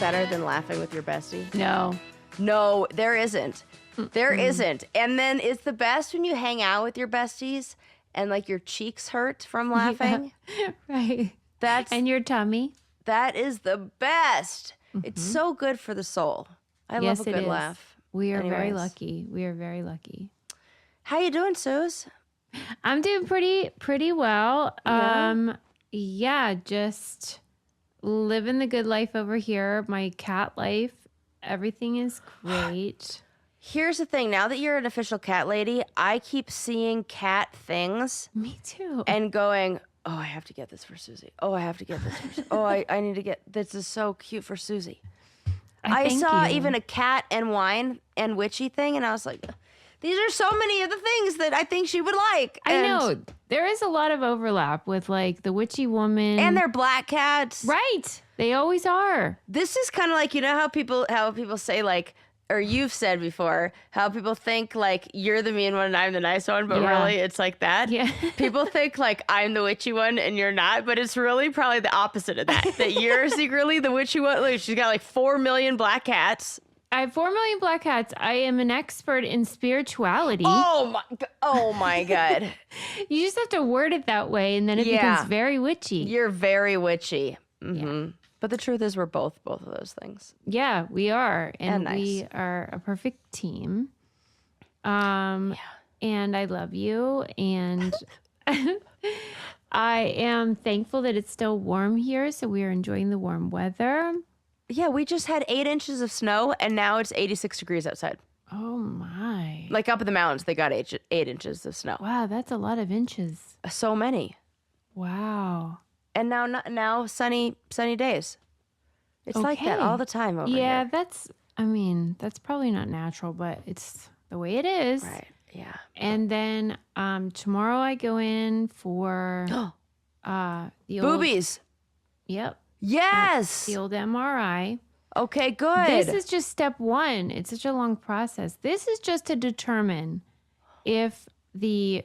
better than laughing with your bestie? No. No, there isn't. There isn't. And then it's the best when you hang out with your besties and like your cheeks hurt from laughing. Yeah. Right. And your tummy. That is the best. It's so good for the soul. I love a good laugh. We are very lucky. We are very lucky. How you doing, Suze? I'm doing pretty well. Yeah, just living the good life over here. My cat life. Everything is great. Here's the thing. Now that you're an official cat lady, I keep seeing cat things. Me too. And going, oh, I have to get this for Susie. Oh, I have to get this for Susie. Oh, I need to get, this is so cute for Susie. I saw even a cat and wine and witchy thing, and I was like, these are so many of the things that I think she would like. I know. There is a lot of overlap with like the witchy woman. And they're black cats. Right. They always are. This is kind of like, you know how people say like, or you've said before, how people think like you're the mean one and I'm the nice one, but really it's like that. Yeah. People think like I'm the witchy one and you're not, but it's really probably the opposite of that. That you're secretly the witchy one. Like, she's got like 4 million black cats. I have 4 million black cats. I am an expert in spirituality. Oh my God. You just have to word it that way and then it becomes very witchy. You're very witchy. Mm-hmm. Yeah. But the truth is we're both of those things. Yeah, we are. And nice. We are a perfect team. And I love you. And I am thankful that it's still warm here. So we are enjoying the warm weather. Yeah, we just had 8 inches of snow and now it's 86 degrees outside. Oh my. Like up in the mountains, they got 8 inches of snow. Wow, that's a lot of inches. So many. Wow. And now sunny days. It's like that all the time over here. Yeah, that's probably not natural, but it's the way it is. Right, yeah. And then tomorrow I go in for the boobies. Yep. Yes. The old MRI. Okay, good. This is just step 1. It's such a long process. This is just to determine if the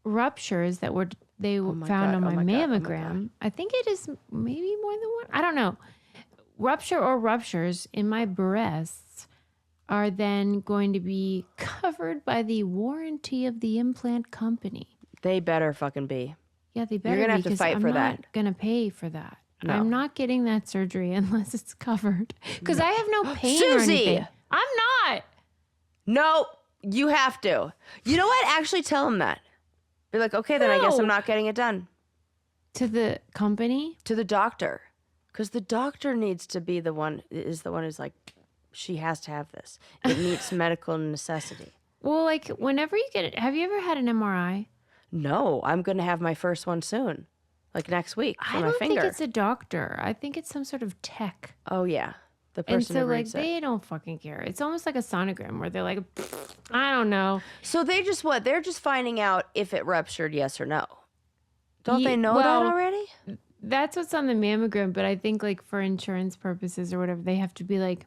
ruptures that they found on my mammogram, I think it is maybe more than one. I don't know. Ruptures in my breasts are then going to be covered by the warranty of the implant company. They better fucking be. Yeah, they better. You're going to have to fight for that. I'm not going to pay for that. No. I'm not getting that surgery unless it's covered. Because I have no pain Susie! or anything. I'm not. No, you have to. You know what? Actually tell them that. Be like, okay, then I guess I'm not getting it done. To the company? To the doctor. Because the doctor needs to be the one who's like, she has to have this. It meets medical necessity. Well, like whenever you get it, have you ever had an MRI? No, I'm going to have my first one soon. Like next week for my finger. I don't think it's a doctor. I think it's some sort of tech. Oh, yeah. The person who reads it. They don't fucking care. It's almost like a sonogram where they're like, I don't know. So they just what? They're just finding out if it ruptured, yes or no. Don't they know that already? That's what's on the mammogram, but I think like for insurance purposes or whatever, they have to be like,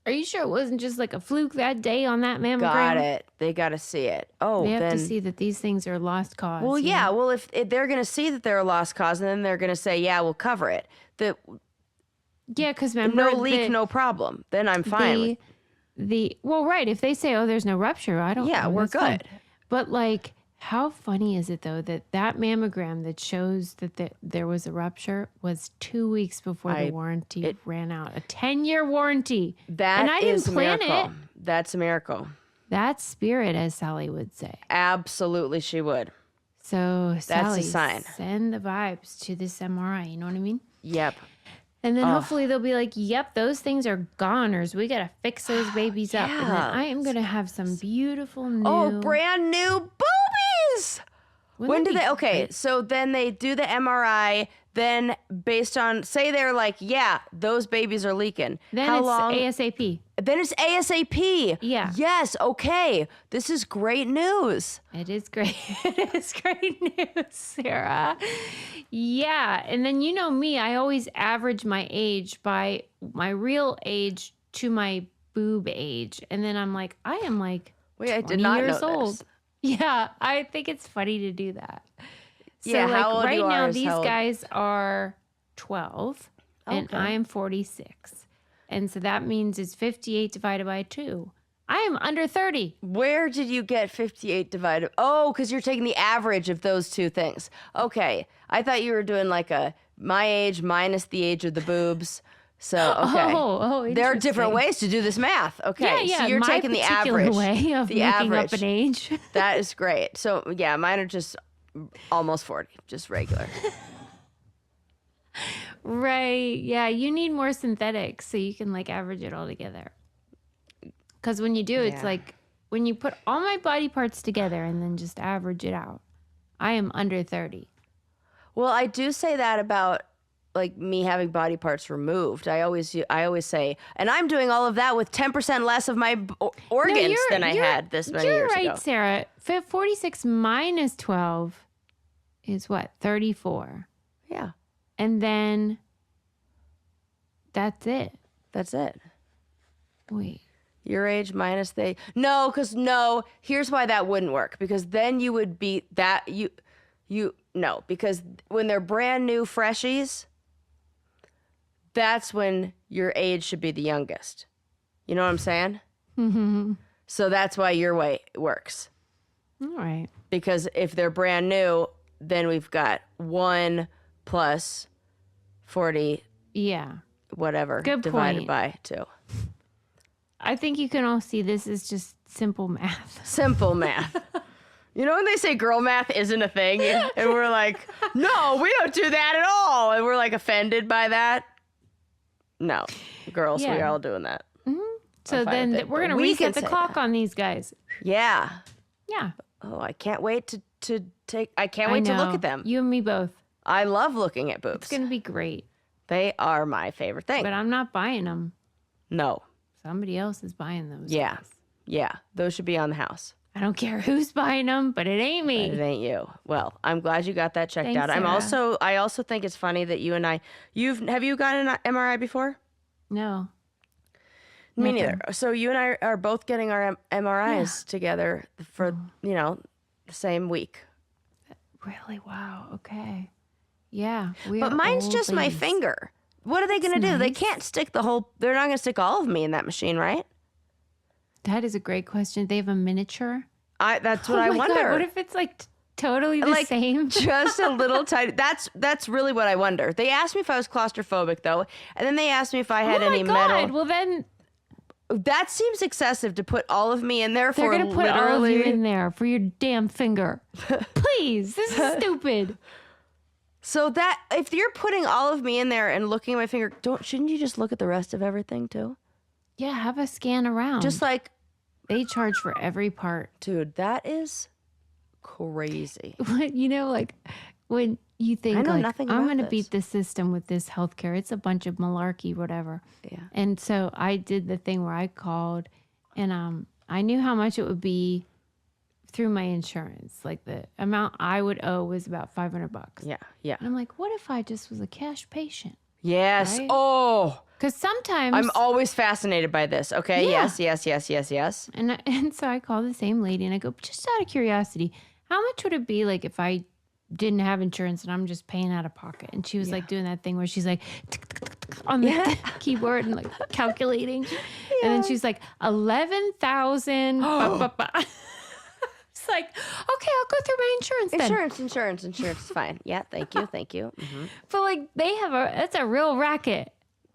are you sure it wasn't just like a fluke that day on that mammogram? Got it. They got to see it. Oh, they have to see that these things are lost cause. Well, yeah. Well, if they're going to see that they're a lost cause, and then they're going to say, yeah, we'll cover it. Yeah, because remember, no leak, no problem. Then I'm fine. Well, right. If they say, oh, there's no rupture, I don't. Yeah, we're good. Fine. But like, how funny is it though that mammogram that shows that there was a rupture was 2 weeks before the warranty ran out? A 10-year warranty. That and I is didn't plan a miracle. it. That's a miracle. That's spirit, as Sally would say. Absolutely, she would. So Sally, that's a sign. Send the vibes to this MRI. You know what I mean? Yep. And then hopefully they'll be like, yep, those things are goners. We got to fix those babies up. And then I am going to have some beautiful new... brand new boobies! When do they... Okay, so then they do the MRI. Then based on... Say they're like, yeah, those babies are leaking. Then How it's long? ASAP. Then it's ASAP. Yeah. Yes, okay. This is great news. It is great. It is great news, Sarah. Yeah. And then you know me, I always average my age by my real age to my boob age. And then I'm like, I am like Wait, I 20 did not years know old. this. Yeah. I think it's funny to do that. So Yeah, like how old right you now, are is these how old- guys are 12. and Okay. I am 46. And so that means it's 58 divided by 2. I am under 30. Where did you get 58 divided? Oh, because you're taking the average of those two things. Okay. I thought you were doing like my age minus the age of the boobs. So, okay. There are different interesting. ways to do this math. Okay. Yeah. So you're my taking the particular average. way of the looking average. up an age. That is great. So, yeah, mine are just almost 40, just regular. Right. Yeah. You need more synthetics so you can like average it all together. Because when you do, it's Yeah. like when you put all my body parts together and then just average it out, I am under 30. Well, I do say that about like me having body parts removed. I always say, and I'm doing all of that with 10% less of my organs than I had this many years ago. You're right, Sarah. 46 minus 12 is what? 34. Yeah, And then that's it. that's it. Wait. Your age minus because here's why that wouldn't work, because then you would be that because when they're brand new freshies, that's when your age should be the youngest. You know what I'm saying? Mm-hmm. So that's why your way works. All right. Because if they're brand new, then we've got 1 plus 40, Yeah. whatever, Good divided point. by 2. I think you can all see this is just simple math. Simple math. You know when they say girl math isn't a thing? And we're like, no, we don't do that at all. And we're like offended by that. No, girls, we Yeah. are all doing that. So fine with then it, we're but going to we reset can the say clock on these guys. Yeah. Yeah. Oh, I can't wait to take, I can't I wait to look know. at them. You and me both. I love looking at It's boobs. going to be great. They are my favorite thing. But I'm not buying them. No. Somebody else is buying those. Yeah. guys. Yeah. Those should be on the house. I don't care who's buying them, but it ain't me. But it ain't you. Well, I'm glad you got that checked Thanks, out. Sarah. I also think it's funny that you and have you gotten an MRI before? No. Me Never. neither. So you and I are both getting our MRIs together for, the same week. Really? Wow. Okay. Yeah. We But are mine's old just my ladies. finger. What are they going to do? They nice. can't stick they're not going to stick all of me in that machine, right? That is a great question. They have a miniature. That's what Oh I my wonder. God, what if it's like totally the same? Just a little tiny. That's really what I wonder. They asked me if I was claustrophobic though, and then they asked me if I had oh my any God. metal. Well, then That seems excessive to put all of me in there they're for going to put literally. all of you in there for your damn finger. Please. This is stupid. So that if you're putting all of me in there and looking at my finger, shouldn't you just look at the rest of everything too? Yeah. Have a scan around. Just like, they charge for every part. dude, that is crazy. Like when you think I know like, nothing I'm about going to this. beat the system with this healthcare. It's a bunch of malarkey, whatever. Yeah. And so I did the thing where I called and I knew how much it would be through my insurance. Like the amount I would owe was about $500. Yeah. Yeah. And I'm like, what if I just was a cash patient? Yes. Right? Oh, Because sometimes I'm always fascinated by this. Okay. Yeah. Yes. And so I called the same lady and I go, just out of curiosity, how much would it be like if I didn't have insurance and I'm just paying out of pocket? And she was like doing that thing where she's like on the keyboard and like calculating. And then she's like 11,000. It's like, okay, I'll go through my insurance then. Insurance is fine. Yeah, thank you. Mm-hmm. But like that's a real racket.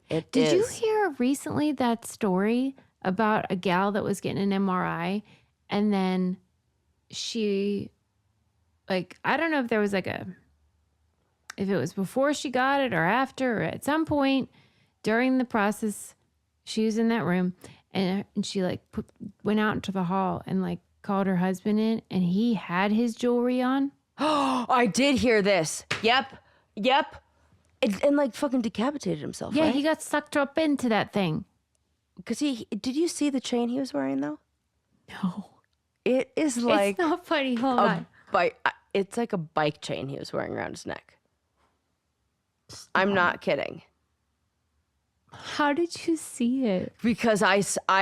Did you hear recently that story about a gal that was getting an MRI and then she, like, I don't know if there was like if it was before she got it or after or at some point during the process, she was in that room and she like went out into the hall and like called her husband in and he had his jewelry on. Oh, I did hear this. Yep. And like fucking decapitated himself. Yeah, right? he got sucked up into that thing. Because did you see the chain he was wearing though? No. It is like It's not funny. Hold a on. bike. It's like a bike chain he was wearing around his neck. I'm not kidding. How did you see it? Because I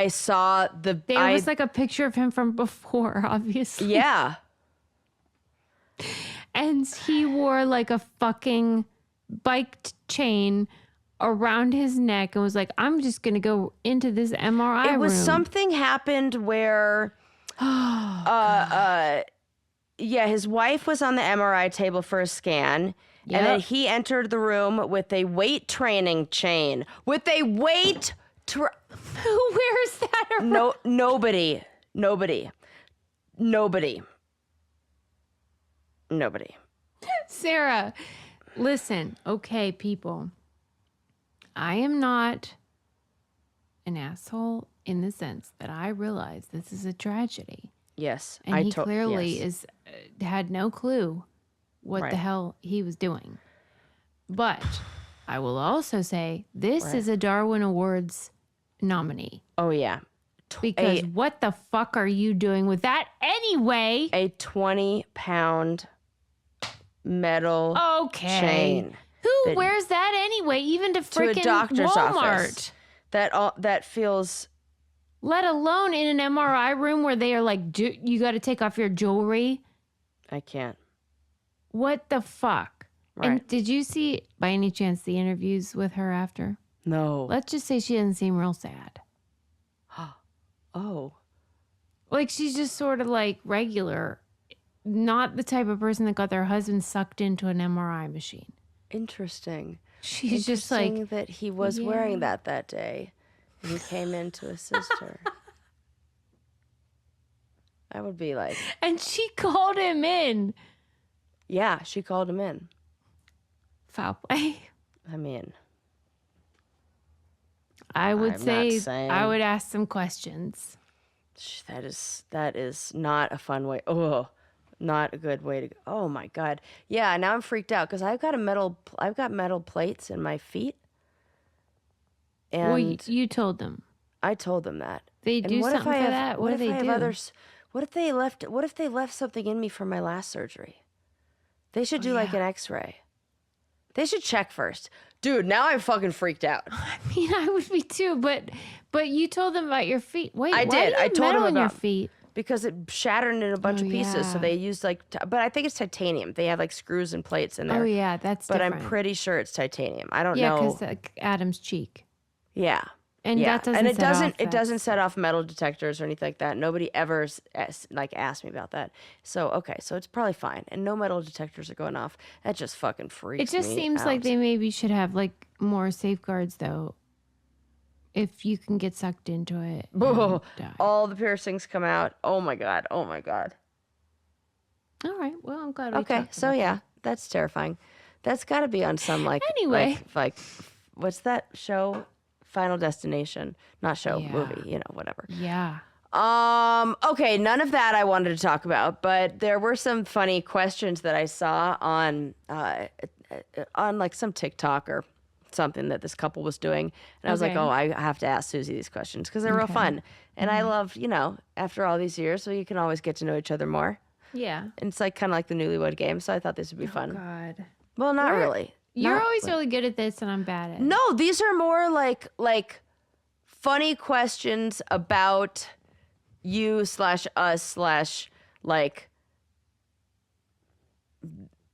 saw the. There was like a picture of him from before, obviously. Yeah. And he wore like a fucking bike chain around his neck and was like, I'm just going to go into this MRI room. It was something happened where, his wife was on the MRI table for a scan. Yep. And then he entered the room with a weight training chain. With a weight... Who wears that around? Nobody. Sarah, listen. Okay, people. I am not an asshole in the sense that I realize this is a tragedy. Yes. And he clearly had no clue what the hell he was doing. But I will also say this is a Darwin Awards nominee. Oh, yeah. Because what the fuck are you doing with that anyway? A 20-pound metal chain. Who wears that anyway? Even to freaking a doctor's Walmart. Office. That feels... Let alone in an MRI room where they are like, you got to take off your jewelry. I can't. What the fuck? Right. And did you see, by any chance, the interviews with her after? No. Let's just say she doesn't seem real sad. Oh. Like, she's just sort of like regular, not the type of person that got their husband sucked into an MRI machine. Interesting. She's just like... that he was wearing that day. And he came in to assist her. I would be like... And she called him in. Yeah, she called him in. Foul play. I mean... I would I would ask some questions. That is not a fun way. Oh, not a good way to go. Oh my God. Yeah, now I'm freaked out because I've got metal plates in my feet. And well, you told them. I told them that. They do something for that? What do they do? What if they left something in me from my last surgery? They should do like an x-ray. They should check first. Dude, now I'm fucking freaked out. I mean, I would be too, but you told them about your feet. Wait, I did. I told them about your feet because it shattered into a bunch of pieces. So they used but I think it's titanium. They have like screws and plates in there. Oh yeah, that's But different. I'm pretty sure it's titanium. I don't know. Yeah, because Adam's cheek. Yeah. And that doesn't. And it doesn't set off metal detectors or anything like that. Nobody ever asked me about that. So okay, so it's probably fine. And no metal detectors are going off. That just fucking freaks me out. It just seems like they maybe should have like more safeguards though. If you can get sucked into it. Oh, all the piercings come out. Oh my God. Oh my God. All right. Well, I'm glad we Okay, talked so about yeah, that's terrifying. That's got to be on some Anyway. like what's that show? Final Destination, not show, movie, whatever. Yeah. Okay, none of that I wanted to talk about, but there were some funny questions that I saw on like some TikTok or something that this couple was doing, and I was like, oh, I have to ask Susie these questions because they're real fun, and I love, after all these years, so you can always get to know each other more. Yeah. And it's like kind of like the Newlywed Game, so I thought this would be fun. God. Well, not really. You're always really good at this, and I'm bad at it. No, these are more like funny questions about you /us/ like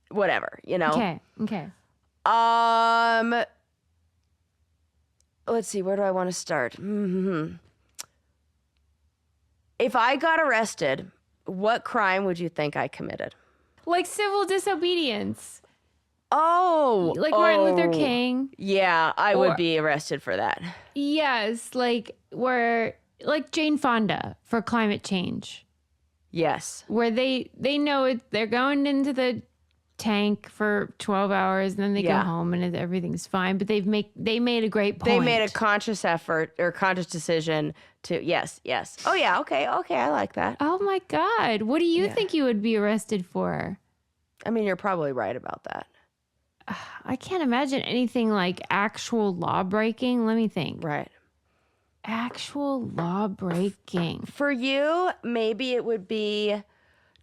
whatever, Okay. Let's see, where do I want to start? Mm-hmm. If I got arrested, what crime would you think I committed? Like civil disobedience. Oh, like Martin Luther King. Yeah, I would be arrested for that. Yes, like Jane Fonda for climate change. Yes. Where they know they're going into the tank for 12 hours and then they go home and everything's fine, but they made a great point. They made a conscious effort or conscious decision to yes. Oh yeah, okay, I like that. Oh my God. What do you think you would be arrested for? I mean, you're probably right about that. I can't imagine anything like actual law breaking. Let me think. Right. Actual law breaking. For you, maybe it would be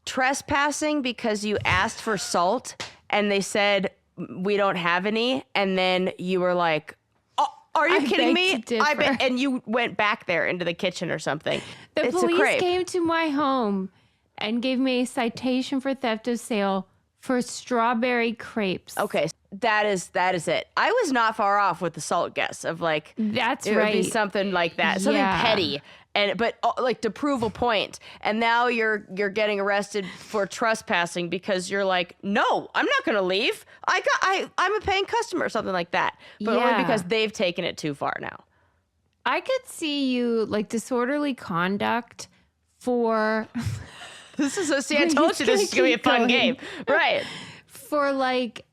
trespassing because you asked for salt and they said, we don't have any. And then you were like, oh, are you kidding me? And you went back there into the kitchen or something. The police came to my home and gave me a citation for theft of sale for strawberry crepes. Okay. that is it. I was not far off with the salt guess of like That's it right. would be something like that, something petty, but like to prove a point. And now you're getting arrested for trespassing because you're like, no, I'm not gonna leave. I'm a paying customer or something like that. But only because they've taken it too far now. I could see you like disorderly conduct for. This is I told you this is gonna be a fun game, right? For like,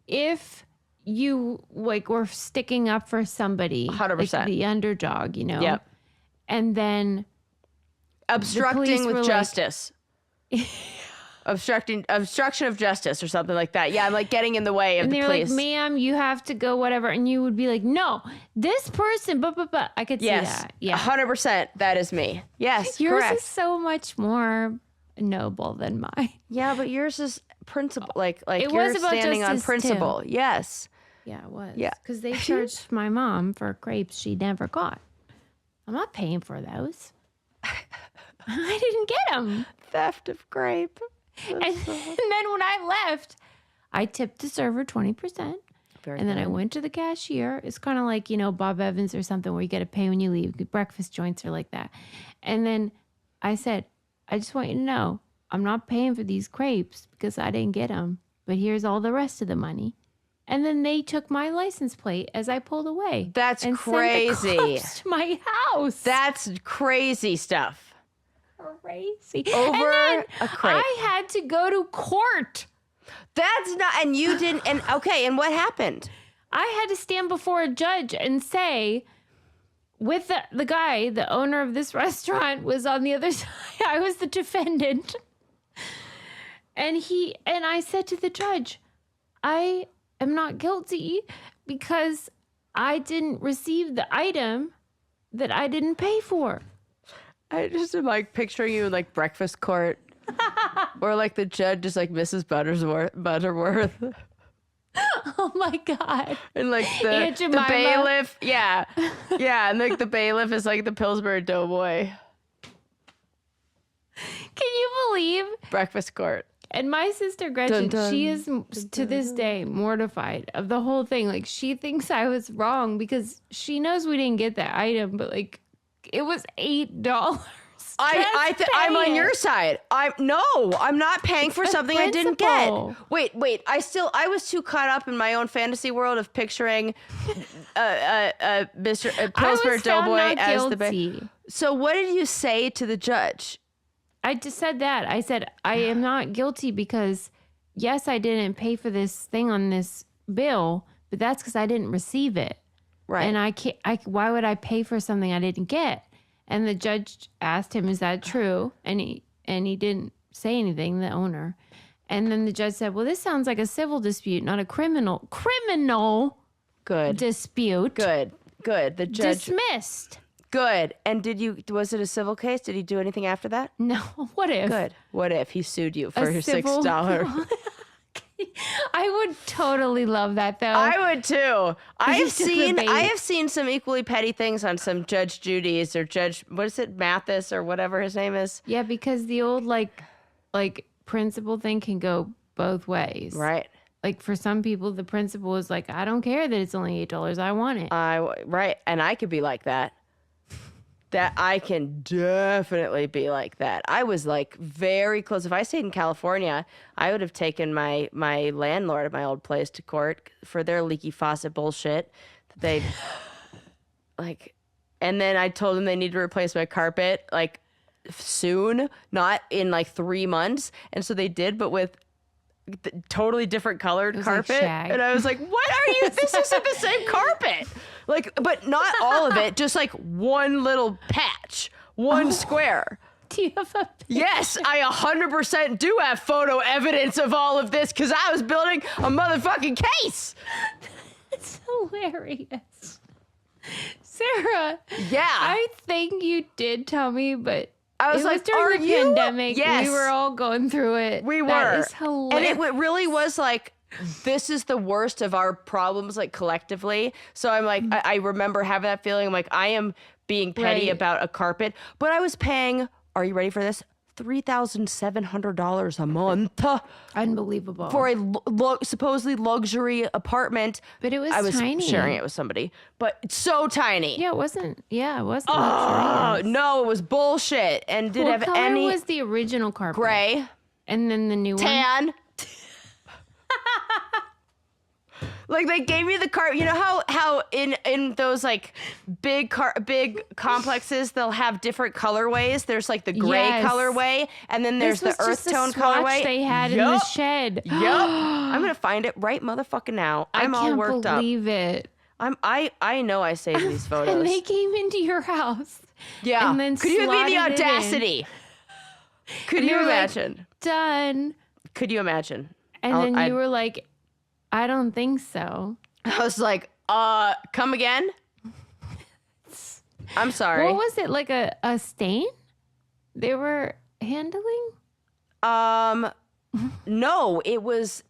if you like were sticking up for somebody, 100%, like the underdog, you know, yep, and then obstructing with justice, obstruction of justice or something like that. Yeah, I'm like getting in the way of the police. Like, ma'am, you have to go, whatever, and you would be like, no, this person, but I could see that. Yeah, 100%, that is me. Yes, yours correct. is so much more noble than mine. Yeah, but yours is principle, like it you're was about standing on principle. Too. Yes. Yeah, it was. Yeah, because they charged my mom for crepes she never got. I'm not paying for those. I didn't get them. Theft of grape. And then when I left, I tipped the server 20%. And then I went to the cashier. It's kind of like, Bob Evans or something where you get to pay when you leave. Breakfast joints are like that. And then I said, I just want you to know, I'm not paying for these crepes because I didn't get them. But here's all the rest of the money. And then they took my license plate as I pulled away. That's crazy. Sent the cops to my house. That's crazy stuff. Crazy. Over and then a crepe. I had to go to court. That's not, and you didn't, and okay, and what happened? I had to stand before a judge and say, with the guy, the owner of this restaurant was on the other side. I was the defendant. And I said to the judge, I am not guilty because I didn't receive the item that I didn't pay for. I just am like picturing you in like breakfast court or like the judge is like Mrs. Butterworth. Oh my God. And like the bailiff. Yeah. Yeah. And like the bailiff is like the Pillsbury Doughboy. Can you believe? Breakfast court. And my sister Gretchen, she is to this day mortified of the whole thing. Like she thinks I was wrong because she knows we didn't get that item, but like it was $8. I'm on your side. I'm not paying for something I didn't get. Wait. I was too caught up in my own fantasy world of picturing Mr. Pillsbury Doughboy as the bailiff. So what did you say to the judge? I just said that. I said, I am not guilty because, yes, I didn't pay for this thing on this bill, but that's because I didn't receive it. Right. And why would I pay for something I didn't get? And the judge asked him, is that true? And he didn't say anything, the owner. And then the judge said, well, this sounds like a civil dispute, not a criminal dispute. Good. The judge dismissed. Good. And was it a civil case? Did he do anything after that? No. What if? Good. What if he sued you for your $6? I would totally love that though. I would too. I have seen some equally petty things on some Judge Judy's or Judge, what is it, Mathis or whatever his name is. Yeah, because the old like principle thing can go both ways. Right. Like for some people, the principle is like, I don't care that it's only $8. I want it. Right. And I could be like that. That I can definitely be like that. I was like very close. If I stayed in California, I would have taken my landlord at my old place to court for their leaky faucet bullshit. They like, and then I told them they need to replace my carpet like soon, not in like 3 months. And so they did, but with totally different colored carpet. Like shag. And I was like, what are you? This isn't the same carpet. Like, but not all of it, just like one little patch, one square. Do you have a picture? Yes, I 100% do have photo evidence of all of this because I was building a motherfucking case. That's hilarious. Sarah. Yeah. I think you did tell me, but I was like, during the pandemic. Yes. We were all going through it. We were. That is hilarious. And it really was like, this is the worst of our problems, like collectively. So I'm like, I remember having that feeling. I'm like, I am being petty about a carpet, but I was paying, are you ready for this? $3,700 a month Unbelievable. for a supposedly luxury apartment. But it was I was tiny. sharing it with somebody, but it's so tiny. Yeah, it wasn't. Yeah, it wasn't. Oh luxurious. no, it was bullshit. And didn't What have color any. was the original carpet? Gray, And then the new one. tan. Like they gave me the carpet. You know how in those like big complexes they'll have different colorways. There's like the gray colorway, and then there's the earth tone colorway. They had in the shed. Yep. I'm gonna find it right motherfucking now. I'm all worked up. I can't believe it. I know I saved these photos. And they came into your house. Yeah. And then could you be the slotted it in. audacity? Could you imagine? Like, done. Could you imagine? And then you were like, I don't think so. I was like, come again? I'm sorry. What was it, like a stain they were handling? No, it was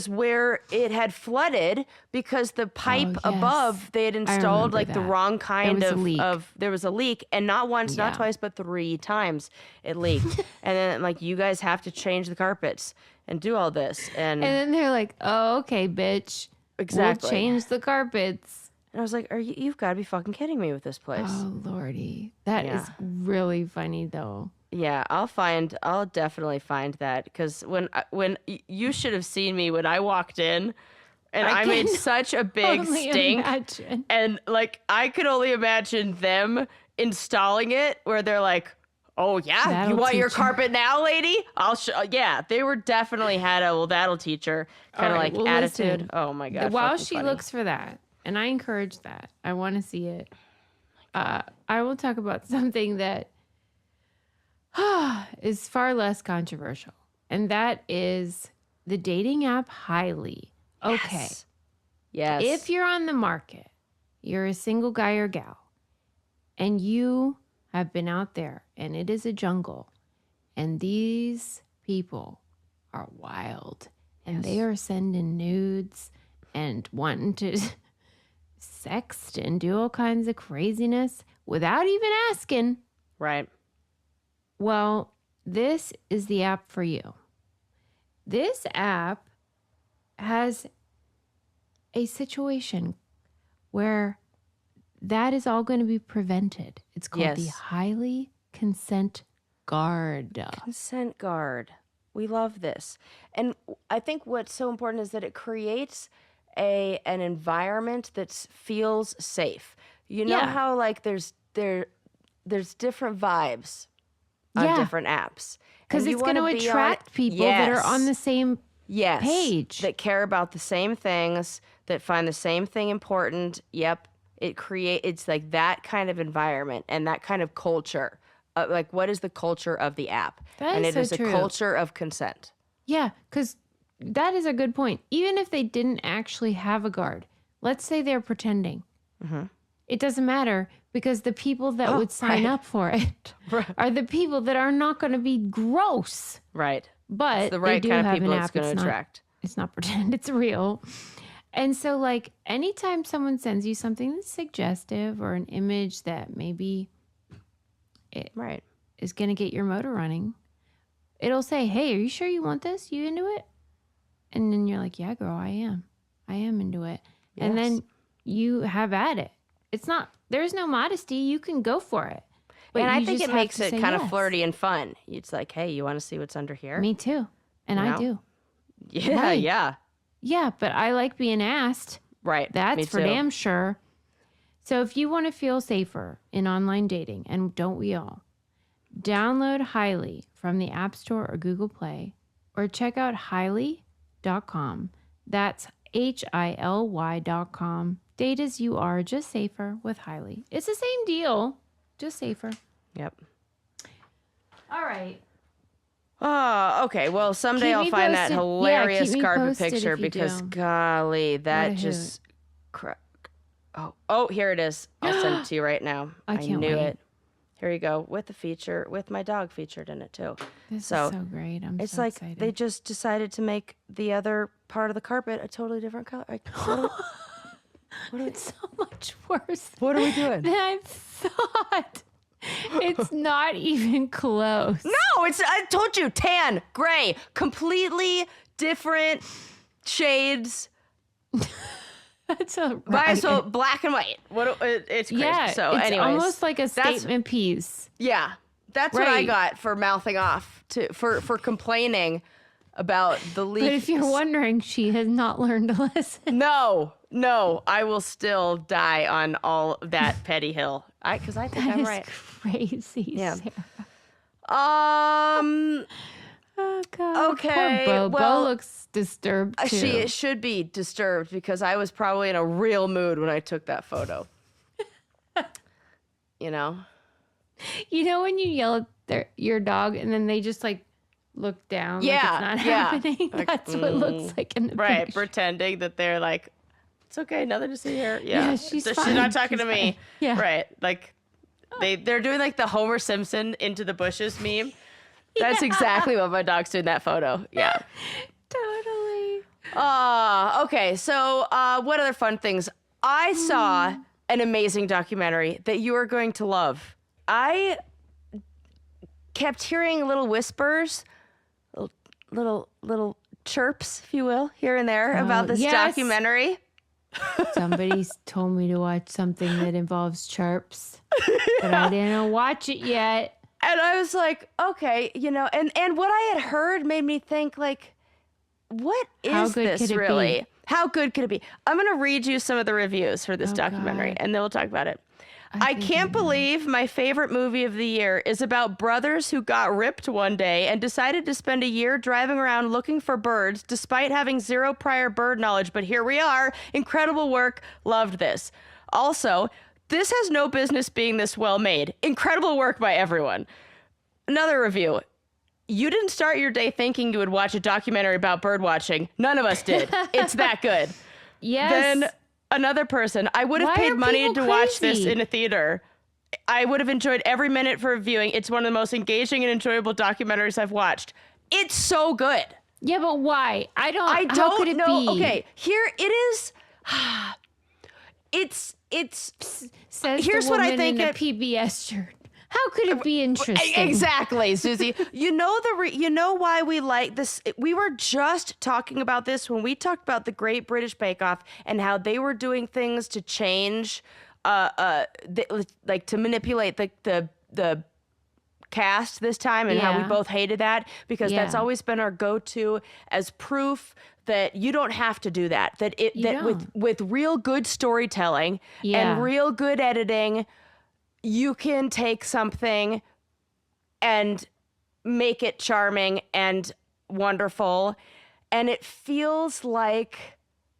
where it had flooded because the pipe above they had installed like the wrong kind of there was a leak, and not once, not twice, but 3 times it leaked. And then like, you guys have to change the carpets and do all this, and then they're like, oh, okay, bitch. Exactly. We'll change the carpets. And I was like, you've got to be fucking kidding me with this place. Oh, Lordy. That is really funny, though. Yeah, I'll definitely find that, because when you should have seen me when I walked in, and I made such a big stink, and like I could only imagine them installing it where they're like, oh yeah, you want your carpet now, lady? I'll show. Yeah, they were definitely had a that'll teach her kind of attitude. Listen, oh my god! While she looks for that, and I encourage that, I want to see it. I will talk about something that is far less controversial, and that is the dating app Highly. Okay. Yes. If you're on the market, you're a single guy or gal, and you have been out there and it is a jungle, and these people are wild, and they are sending nudes and wanting to sext and do all kinds of craziness without even asking. Right. Well, this is the app for you. This app has a situation where that is all going to be prevented. It's called the Highly Consent Guard. Consent Guard. We love this. And I think what's so important is that it creates an environment that feels safe. You know how like there's different vibes on different apps. Because it's going to attract people that are on the same page. That care about the same things, that find the same thing important. Yep. It's like that kind of environment and that kind of culture. Like, what is the culture of the app? That is so true. A culture of consent. Yeah, because that is a good point. Even if they didn't actually have a guard, let's say they're pretending. Mm-hmm. It doesn't matter, because the people that would sign up for it are the people that are not going to be gross. Right. But it's the right they do kind of have people an it's app. going to attract. It's not pretend, it's real. And so, like, anytime someone sends you something that's suggestive or an image that maybe it is going to get your motor running, it'll say, hey, are you sure you want this? You into it? And then you're like, yeah, girl, I am. I am into it. Yes. And then you have at it. It's not, there's no modesty. You can go for it. But and I think it makes it kind of flirty and fun. It's like, hey, you want to see what's under here? Me too. And I do. Yeah, right. Yeah. Yeah, but I like being asked. Right. That's for damn sure. So if you want to feel safer in online dating, and don't we all, download Highly from the App Store or Google Play, or check out Highly.com. That's HILY.com. Date as you are, just safer with Highly. It's the same deal, just safer. Yep. All right. Oh, okay. Well, someday I'll find that hilarious carpet picture, because golly, that just Oh, here it is. I'll send it to you right now. I knew it. Here you go, with the feature, with my dog featured in it too. This is so great. It's so like excited. They just decided to make the other part of the carpet a totally different color. It's so much worse. What are we doing? Than I thought. It's not even close. No, I told you, tan, gray, completely different shades. That's a riot. So black and white. It's crazy. Yeah, so it's anyways, almost like a statement piece. Yeah, that's what I got for mouthing off for complaining about the leak. But if you're wondering, she has not learned a lesson. No, I will still die on all that petty hill. Because I think I'm right. Crazy. Yeah. Sarah. Oh God. Okay. Poor Bo looks disturbed too. She should be disturbed because I was probably in a real mood when I took that photo. You know when you yell at your dog and then they just like look down like it's not happening? Like, that's what it looks like in the picture. Pretending that they're like, it's okay, nothing to see here. Yeah, she's so fine. she's not talking to Fine. me. Yeah. Right. Like they're doing like the Homer Simpson into the bushes meme. That's exactly what my dog's doing in that photo. Yeah. Totally. Okay. So what other fun things? I saw an amazing documentary that you are going to love. I kept hearing little whispers, little chirps, if you will, here and there about this documentary. Somebody's told me to watch something that involves chirps, but I didn't watch it yet. And I was like, okay, and what I had heard made me think, like, what is this really? How good could it be? I'm going to read you some of the reviews for this documentary, and then we'll talk about it. I can't believe my favorite movie of the year is about brothers who got ripped one day and decided to spend a year driving around looking for birds despite having zero prior bird knowledge. But here we are. Incredible work. Loved this. Also, this has no business being this well made. Incredible work by everyone. Another review. You didn't start your day thinking you would watch a documentary about bird watching. None of us did. It's that good. Yes. Then another person. I would have paid money to watch this in a theater. I would have enjoyed every minute for viewing. It's one of the most engaging and enjoyable documentaries I've watched. It's so good. Yeah, but why? I don't how could it know. be? Okay, here it is. It's says here's the what woman I think in a PBS shirt. How could it be interesting? Exactly, Susie. You know why we like this? We were just talking about this when we talked about the Great British Bake Off and how they were doing things to change, like to manipulate the cast this time, and how we both hated that because that's always been our go-to as proof that you don't have to do that. With real good storytelling and real good editing, you can take something and make it charming and wonderful. And it feels like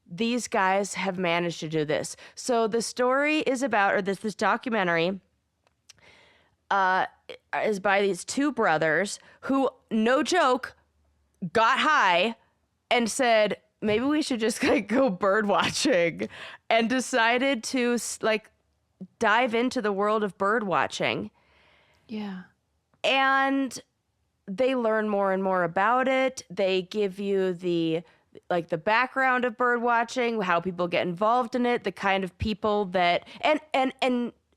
these guys have managed to do this. So the story is about, or this documentary is by these two brothers who, no joke, got high and said, maybe we should just go bird watching, and decided to dive into the world of bird watching. Yeah. And they learn more and more about it. They give you the background of bird watching, how people get involved in it, the kind of people that and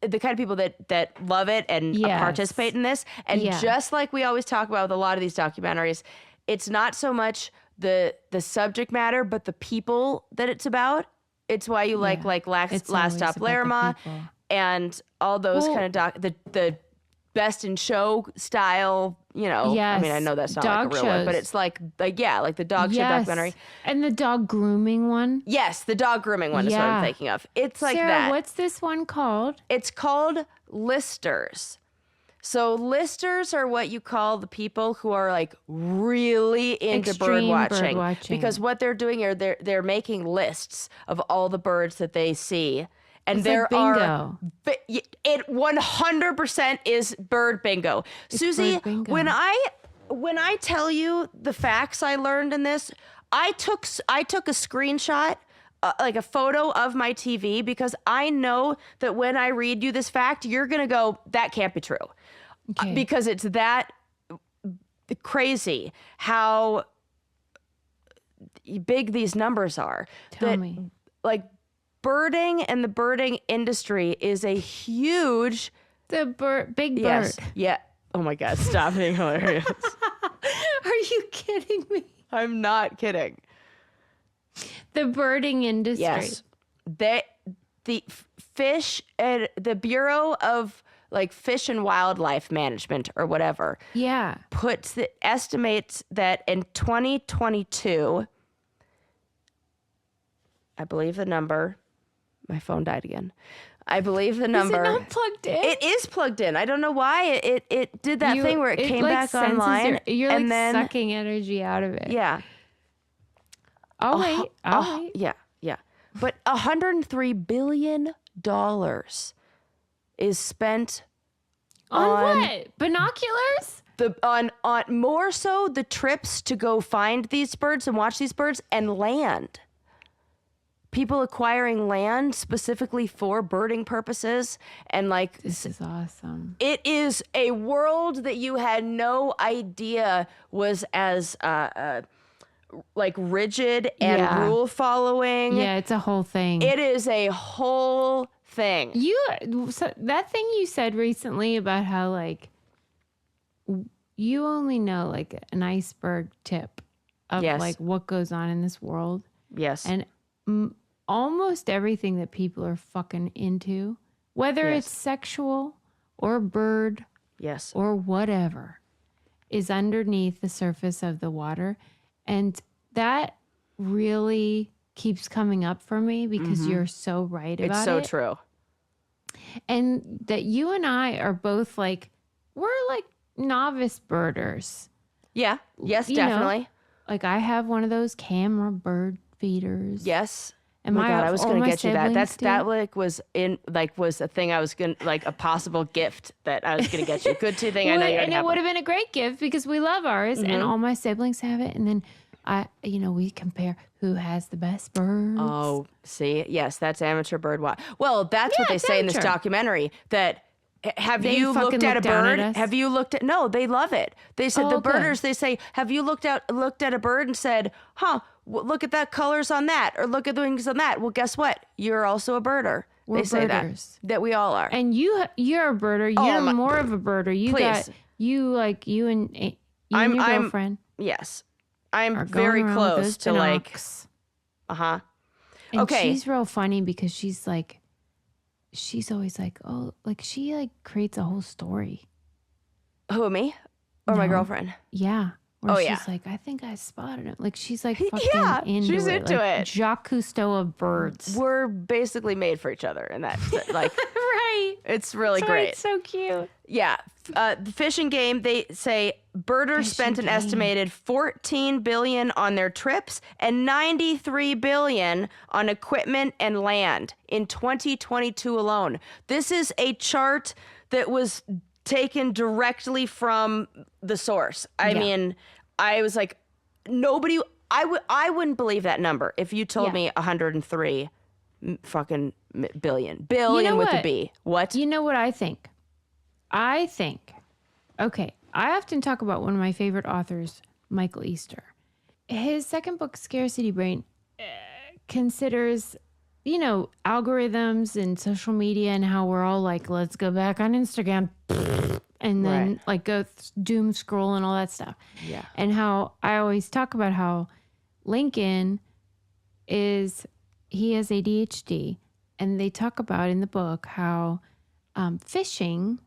the kind of people that love it and participate in this. And just like we always talk about with a lot of these documentaries, it's not so much the subject matter, but the people that it's about. It's why you like Last Stop Larima and all those kind of the Best in Show style, Yes. I mean, I know that's not dog like a real shows. one, but it's like the dog show documentary. And the dog grooming one. Yes, the dog grooming one is what I'm thinking of. It's like Sarah, that. What's this one called? It's called listers. So listers are what you call the people who are like really into bird watching. Because what they're doing here, they're making lists of all the birds that they see. And it's there like bingo. It 100% is bird bingo. It's Susie, bird bingo. when I tell you the facts I learned in this, I took a screenshot, like a photo of my TV, because I know that when I read you this fact, you're going to go, that can't be true. Okay. Because it's that crazy how big these numbers are. Tell me. Like, birding and the birding industry is a huge big bird. Yes. Yeah. Oh my God, stop being hilarious. Are you kidding me? I'm not kidding. The birding industry. Yes. The fish, the Bureau of like Fish and Wildlife Management or whatever. Yeah. Estimates that in 2022, I believe the number, my phone died again. I believe the number. Is it not plugged in? It is plugged in. I don't know why it did that thing where it came like back online. You're and like then, sucking energy out of it. Yeah. I'll wait. Yeah. But $103 billion is spent on what? Binoculars? On more so the trips to go find these birds and watch these birds, and land. People acquiring land specifically for birding purposes, and like this is awesome. It is a world that you had no idea was as like rigid and rule following. Yeah, it's a whole thing. It is a whole thing. That thing you said recently about how like you only know like an iceberg tip of like what goes on in this world. Yes. And almost everything that people are fucking into, whether it's sexual or bird, or whatever, is underneath the surface of the water. And that really keeps coming up for me because you're so right about it. It's so true. And that you and I are both like, we're like novice birders. Yeah. Yes, definitely. Know? Like I have one of those camera bird feeders. Yes. And oh my God, I was going to get you that. That was a thing I was going to, like a possible gift that I was going to get you. Good thing I know you and it would have been a great gift because we love ours and all my siblings have it. And then we compare who has the best birds. Oh, see, yes, that's amateur bird watch. Well, that's what they say in this documentary. That have you looked at a bird? Have you looked at? No, they love it. They said birders. They say, have you looked at a bird and said, huh? Look at that colors on that, or look at the wings on that. Well, guess what? You're also a birder. They say that we all are. And you're a birder. You're more of a birder. You and your girlfriend. Yes, I'm very close to like. And she's real funny because she's always like, oh, like she like creates a whole story. Who, me? Or my girlfriend? Yeah. Where she's like, I think I spotted him. Like she's like fucking into she's it. into like it. Jacques Cousteau of birds. We're basically made for each other in that like right. It's really great. It's so cute. Yeah. The Fish and Game, they say birders spent an estimated $14 billion on their trips and $93 billion on equipment and land in 2022 alone. This is a chart that was taken directly from the source. I mean, I was like, nobody, I wouldn't believe that number if you told me 103 fucking billion with a B. What? You know what I think? Okay, I often talk about one of my favorite authors, Michael Easter. His second book, Scarcity Brain, considers, algorithms and social media and how we're all like, let's go back on Instagram and then like go doom scroll and all that stuff. Yeah. And how I always talk about how Lincoln he has ADHD, and they talk about in the book how fishing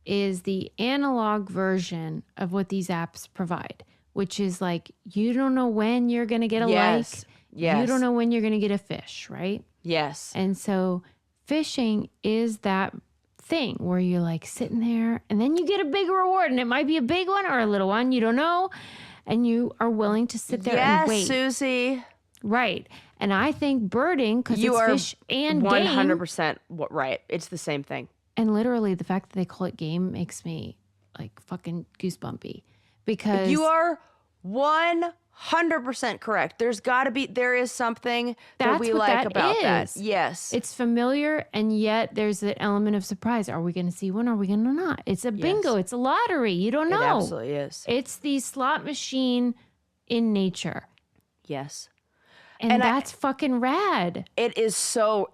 is the analog version of what these apps provide, which is like, you don't know when you're going to get a like. Yes. You don't know when you're going to get a fish, right? Yes. And so fishing is that thing where you're like sitting there and then you get a big reward, and it might be a big one or a little one, you don't know. And you are willing to sit there and wait. Yes, Susie. Right. And I think birding, because it's fish and 100% right. It's the same thing. And literally the fact that they call it game makes me like fucking goosebumpy, because you are 100% correct. There is something that we like about that. Yes. It's familiar, and yet there's an element of surprise. Are we going to see one? Or are we going to not? It's a bingo. It's a lottery. You don't know. It absolutely is. It's the slot machine in nature. Yes. And that's fucking rad. It is so,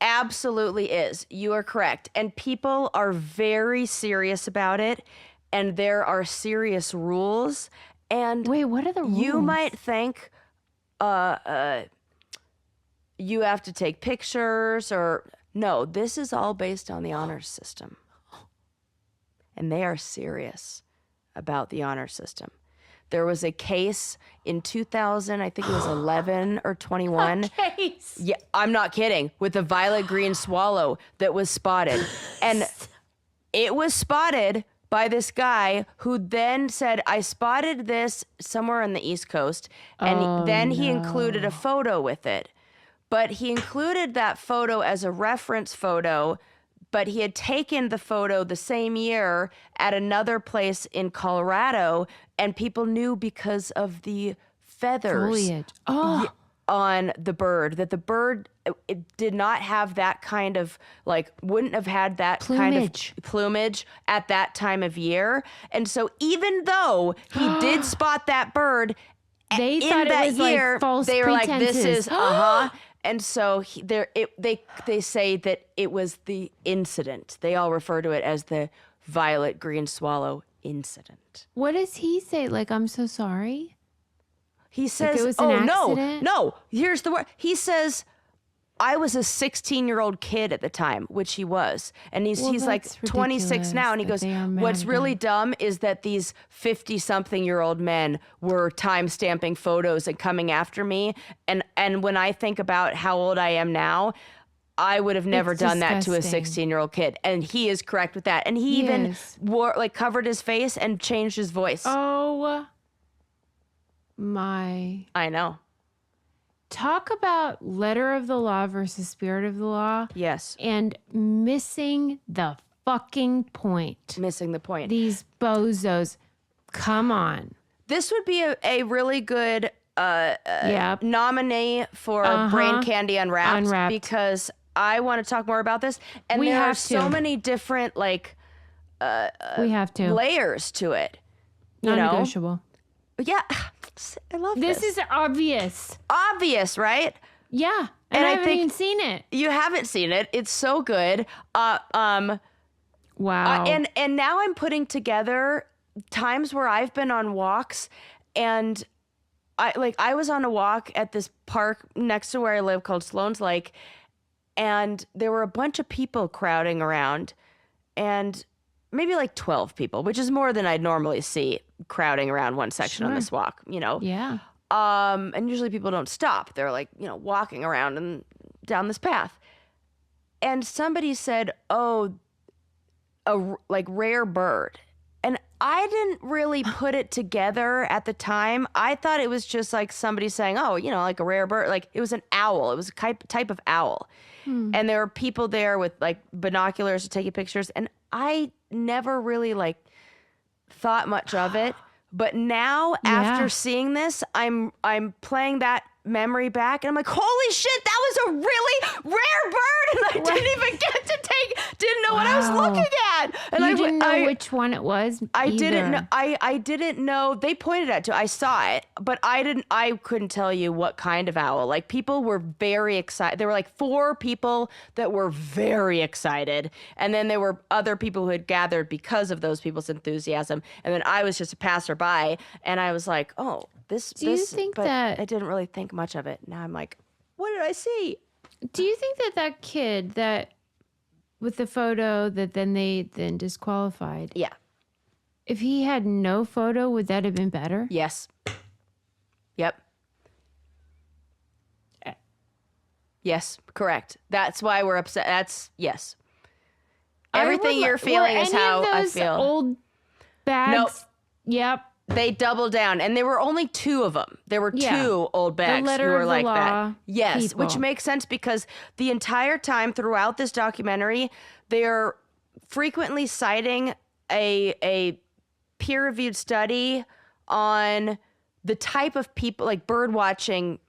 absolutely is. You are correct. And people are very serious about it. And there are serious rules. And wait, what are the rules? You might think you have to take pictures or no, this is all based on the honors system. And they are serious about the honor system. There was a case in 2000, I think it was 11 or 21. A case? Yeah, I'm not kidding, with a violet green swallow that was spotted. And it was spotted by this guy who then said, I spotted this somewhere on the East Coast. And then he included a photo with it. But he included that photo as a reference photo, but he had taken the photo the same year at another place in Colorado, and people knew because of the feathers on the bird, that the bird it did not have that kind of, like, wouldn't have had that kind of plumage at that time of year. And so even though he did spot that bird they in thought that it was year, like false they were pretenses. like, this is, And so they say that it was the incident. They all refer to it as the violet green swallow incident. What does he say? Like, I'm so sorry? He says, it was an accident? no, here's the word. He says, I was a 16-year-old kid at the time, which he was. And he's like 26 now. And he goes, what's really dumb is that these 50-something-year-old men were time-stamping photos and coming after me. And when I think about how old I am now, I would have never done that to a 16-year-old kid. And he is correct with that. And he even covered his face and changed his voice. Oh, my. I know. Talk about letter of the law versus spirit of the law. Yes. And missing the fucking point. Missing the point. These bozos. Come on. This would be a really good nominee for Brain Candy Unwrapped. Because I want to talk more about this. And there are so many different, like, we have to. layers to it. Non-negotiable. Yeah. I love this. This is obvious. Obvious, right? Yeah. And I haven't even seen it. You haven't seen it. It's so good. Wow. And now I'm putting together times where I've been on walks, and I was on a walk at this park next to where I live called Sloan's Lake, and there were a bunch of people crowding around, and maybe like 12 people, which is more than I'd normally see crowding around one section on this walk, Yeah. And usually people don't stop. They're like, walking around and down this path. And somebody said, oh, like rare bird. And I didn't really put it together at the time. I thought it was just like somebody saying, oh, like a rare bird. Like it was an owl. It was a type of owl. And there were people there with like binoculars to take pictures. And I never really like thought much of it. But now after seeing this, I'm playing that memory back and I'm like, holy shit, that was a really rare bird. And I didn't even get to didn't know what I was looking at. And you didn't know which one it was? I didn't know. They pointed at it. I saw it, but I couldn't tell you what kind of owl. Like people were very excited. There were like 4 people that were very excited. And then there were other people who had gathered because of those people's enthusiasm. And then I was just a passerby and I was like, oh, Do you think that I didn't really think much of it. Now I'm like, what did I see? Do you think that kid that with the photo that they disqualified? Yeah. If he had no photo, would that have been better? Yes. Yep. Yes, correct. That's why we're upset. That's yes. Everything you're feeling is how I feel. Old bags. Nope. Yep. They doubled down, and there were only 2 of them. There were 2 old bags who were like that. Yes, people. Which makes sense because the entire time throughout this documentary, they're frequently citing a peer-reviewed study on the type of people, like birdwatching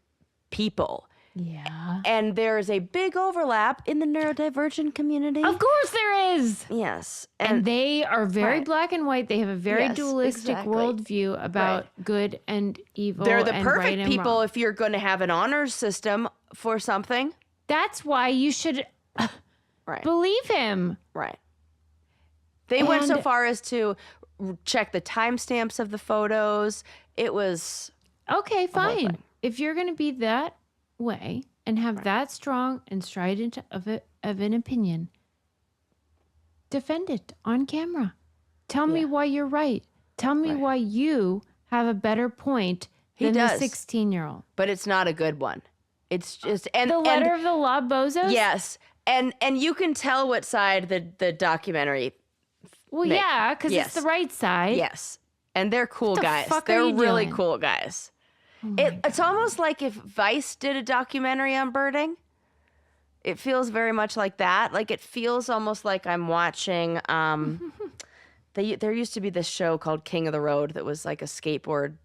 people. Yeah. And there's a big overlap in the neurodivergent community. Of course there is. Yes. And they are very black and white. They have a very dualistic worldview about good and evil. They're the and perfect right and people wrong. if you're going to have an honors system for something. That's why you should Right. Believe him. Right. They went so far as to check the timestamps of the photos. It was okay, fine. If you're going to be that way and have that strong and strident of an opinion, defend it on camera. Tell me why you're right. Tell me why you have a better point than the 16-year-old. But it's not a good one. It's just the letter of the law, bozos. Yes, and you can tell what side the documentary. Well, yeah, because it's the right side. Yes, and they're cool guys. Fuck they're really doing? cool guys. It's almost like if Vice did a documentary on birding. It feels very much like that. Like it feels almost like I'm watching. There used to be this show called King of the Road that was like a skateboard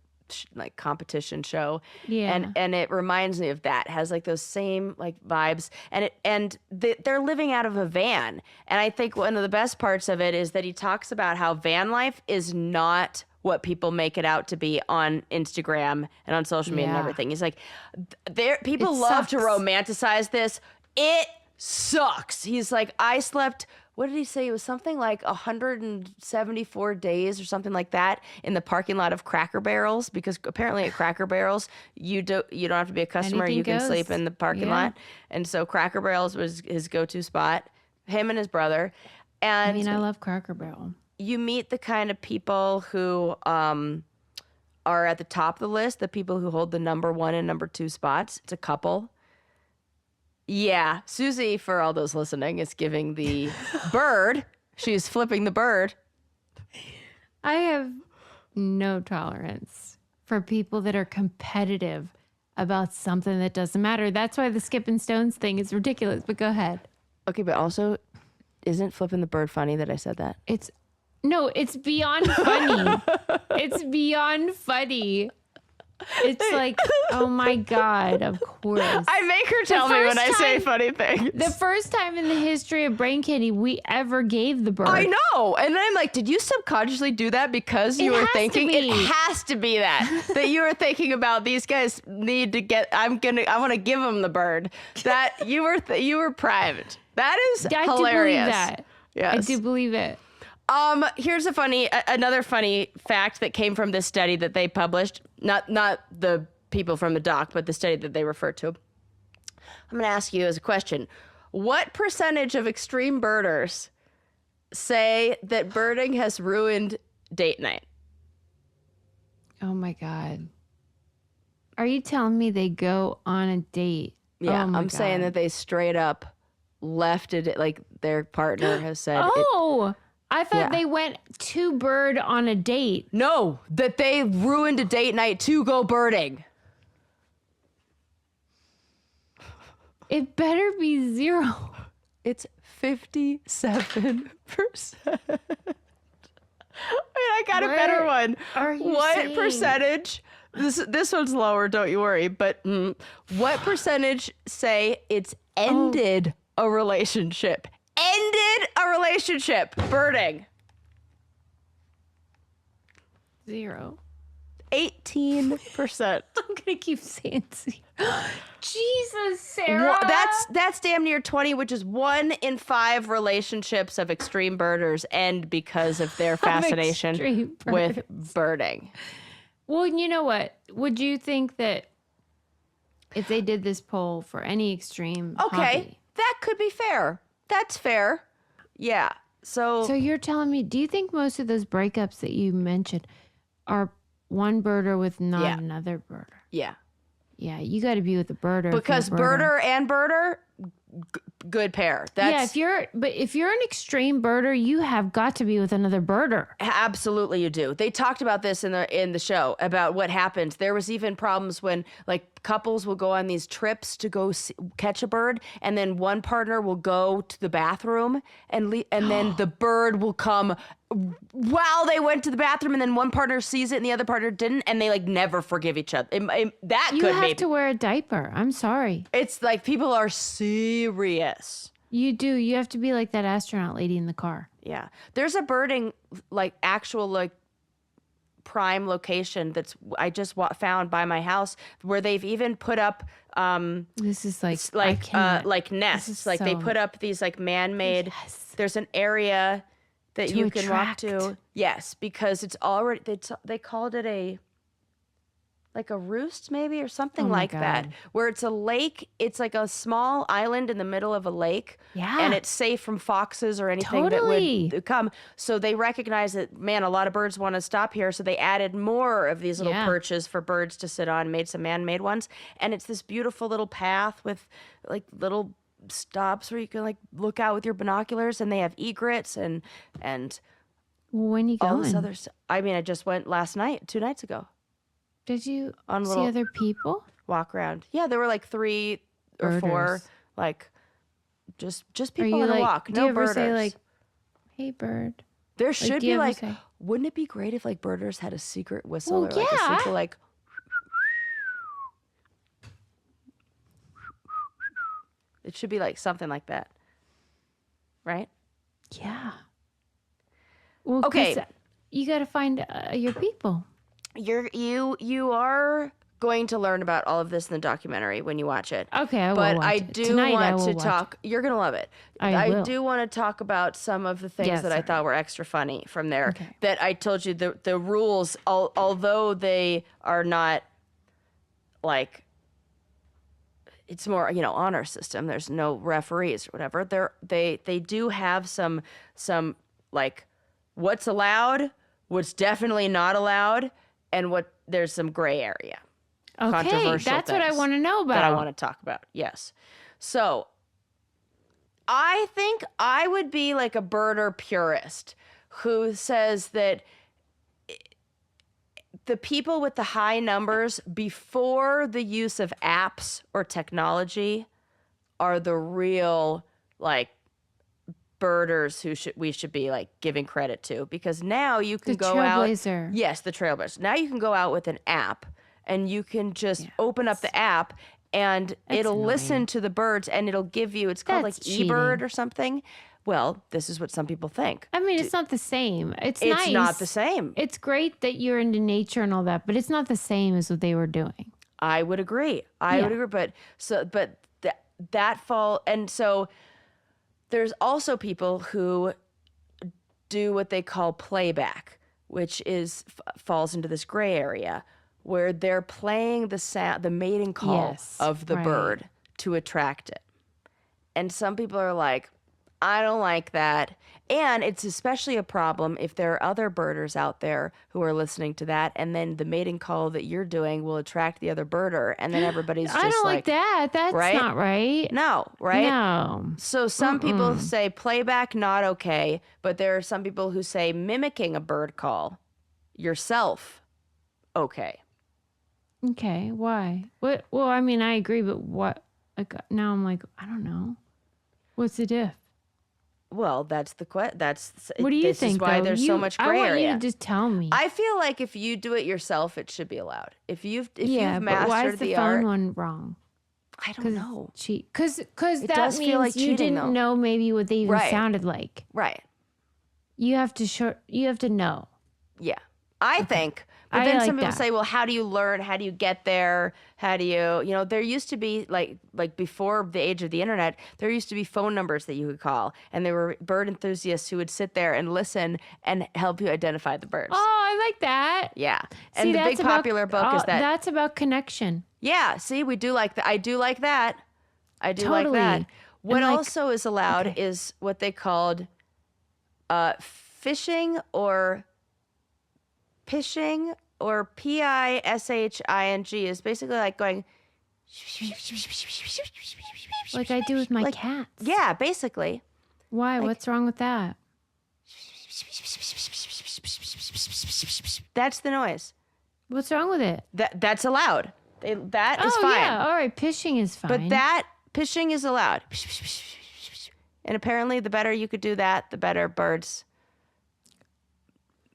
like competition show. Yeah. And it reminds me of that. It has like those same like vibes. And they're living out of a van. And I think one of the best parts of it is that he talks about how van life is not what people make it out to be on Instagram and on social media and everything. He's like, people love to romanticize this. It sucks. He's like, I slept, what did he say? It was something like 174 days or something like that in the parking lot of Cracker Barrels, because apparently at Cracker Barrels, you don't have to be a customer. Anything you can goes. sleep in the parking lot. And so Cracker Barrels was his go-to spot, him and his brother. And I mean, I love Cracker Barrel. You meet the kind of people who are at the top of the list, the people who hold the number 1 and number 2 spots. It's a couple. Yeah, Susie, for all those listening, is giving the bird. She's flipping the bird. I have no tolerance for people that are competitive about something that doesn't matter. That's why the skipping stones thing is ridiculous, but go ahead. Okay, but also, isn't flipping the bird funny that I said that? It's beyond funny. It's beyond funny. It's like, oh my God, of course. I make her tell me when I say funny things. The first time in the history of Brain Candy we ever gave the bird. I know. And then I'm like, did you subconsciously do that because you were thinking? It has to be that you were thinking about these guys need to get, I want to give them the bird. That you were primed. That is hilarious. I do believe that. Yes. I do believe it. Here's another funny fact that came from this study that they published. Not the people from the doc, but the study that they refer to. I'm going to ask you as a question. What percentage of extreme birders say that birding has ruined date night? Oh my God. Are you telling me they go on a date? Yeah, oh I'm saying that they straight up left it, like their partner has said. I thought they went to bird on a date. No, that they ruined a date night to go birding. It better be 0. It's 57%. I got a better one. What saying? Percentage? This one's lower, don't you worry. But what percentage say it's ended a relationship? Ended a relationship. Birding. 0. 18%. I'm gonna keep saying 0. Jesus, Sarah. That's damn near 20, which is 1 in 5 relationships of extreme birders end because of their fascination with birding. Well, you know what? Would you think that if they did this poll for any extreme hobby, that could be fair. That's fair. Yeah. So you're telling me, do you think most of those breakups that you mentioned are one birder with not another birder? Yeah. Yeah, you got to be with a birder. Because birder and birder, good pair. If you're an extreme birder, you have got to be with another birder. Absolutely, you do. They talked about this in the show about what happens. There was even problems when like couples will go on these trips to go catch a bird, and then one partner will go to the bathroom and then the bird will come while they went to the bathroom, and then one partner sees it and the other partner didn't, and they like never forgive each other. You have to wear a diaper. I'm sorry. It's like people are serious. You do. You have to be like that astronaut lady in the car. Yeah. There's a birding, like actual like prime location I just found by my house, where they've even put up this is like nests. Like they put up these like man-made. Yes. There's an area that To you can walk attract. to. Yes, because it's already they called it a roost maybe or something like that, where it's a lake. It's like a small island in the middle of a lake. Yeah. And it's safe from foxes or anything that would come. So they recognize that, man, a lot of birds want to stop here. So they added more of these little perches for birds to sit on, made some man-made ones. And it's this beautiful little path with like little stops where you can like look out with your binoculars, and they have egrets and when you going? all this other stuff. I mean, I just went last night, 2 nights ago. Did you On see little other people? walk around? Yeah, there were like 3 or 4, like just people on a walk. Do you ever say birders. like, "Hey, bird"? There should do you be ever like, say- wouldn't it be great if like birders had a secret whistle Well, or like a yeah. secret like. It should be like something like that, right? Yeah. Well, Okay. 'cause you got to find your people. You are going to learn about all of this in the documentary when you watch it. Okay, I will But watch I it. do Tonight I want will to watch talk. You're gonna love it. I will. do want to talk about some of the things Yes, that I sorry. thought were extra funny from there. Okay. That I told you the rules, although they are not like. It's more, honor system. There's no referees or whatever. They do have some like what's allowed, what's definitely not allowed, and there's some gray area. Okay, Controversial that's what I things want to know about. that I want to talk about. Yes. So I think I would be like a birder purist who says that the people with the high numbers before the use of apps or technology are the real like birders we should be like giving credit to, because now you can go trailblazer. out. Yes, the trailblazer. Now you can go out with an app and you can just open up the app and it'll listen to the birds and it'll give you, it's called That's like eBird cheating. or something. Well, this is what some people think. I mean, it's not the same. It's It's nice. not the same. It's great that you're into nature and all that, but it's not the same as what they were doing. I would agree. I would agree. But that fall, and so there's also people who do what they call playback, which is falls into this gray area where they're playing the sound, the mating call of the bird to attract it. And some people are like, I don't like that. And it's especially a problem if there are other birders out there who are listening to that, and then the mating call that you're doing will attract the other birder, and then everybody's just I don't like that. That's right? not right. No, right? No. So some people say playback, not okay, but there are some people who say mimicking a bird call yourself, okay. Okay. Why? What? Well, I mean, I agree, but what? Like now, I'm like, I don't know. What's the diff? Well, that's the that's What do you this think? is why though? there's so much gray I want area. you to just tell me. I feel like if you do it yourself, it should be allowed. If you've but mastered why is the phone art, one wrong? I don't know. Cheat. Because that does means feel like you cheating, didn't though. know maybe what they even Right. sounded like. Right. You have to know. Yeah. I think. But I then like some people that. say, well, how do you learn? How do you get there? How do you, there used to be like before the age of the internet, there used to be phone numbers that you could call. And there were bird enthusiasts who would sit there and listen and help you identify the birds. Oh, I like that. Yeah. See, And the that's big popular book is that. That's about connection. Yeah. See, we do like that. I do like that. I do Totally. like that. What And, like, also is allowed is what they called fishing or pishing or pishing is basically like going Like I do with my cats. Yeah, basically. Why? What's wrong with that? That's the noise. What's wrong with it? That's allowed. That is Oh, fine. yeah. All right. Pishing is fine. But that pishing is allowed. And apparently the better you could do that, the better birds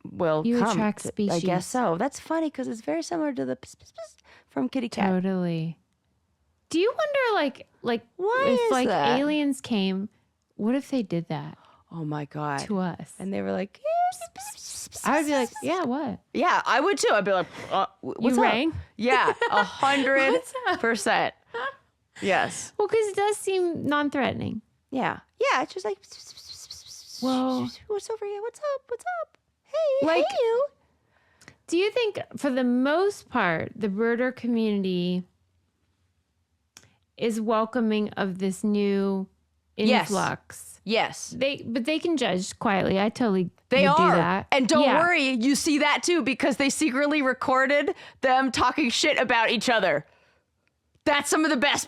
will You come. attract I species. guess so. That's funny because it's very similar to the from Kitty Cat. Totally. Do you wonder, like Why if is like that? aliens came, what if they did that? Oh my God. to us. And they were like, I would be like, yeah, what? yeah, I would too. I'd be like, what's You up? rang? Yeah, 100%. Yes. Well, because it does seem non-threatening. Yeah. Yeah, it's just like, Well, what's over here? What's up? What's up? Hey, Like- hey you. do you think, for the most part, the birder community is welcoming of this new influx? Yes. But they can judge quietly. I totally They would are. do that. And don't Yeah. worry, you see that too, because they secretly recorded them talking shit about each other. That's some of the best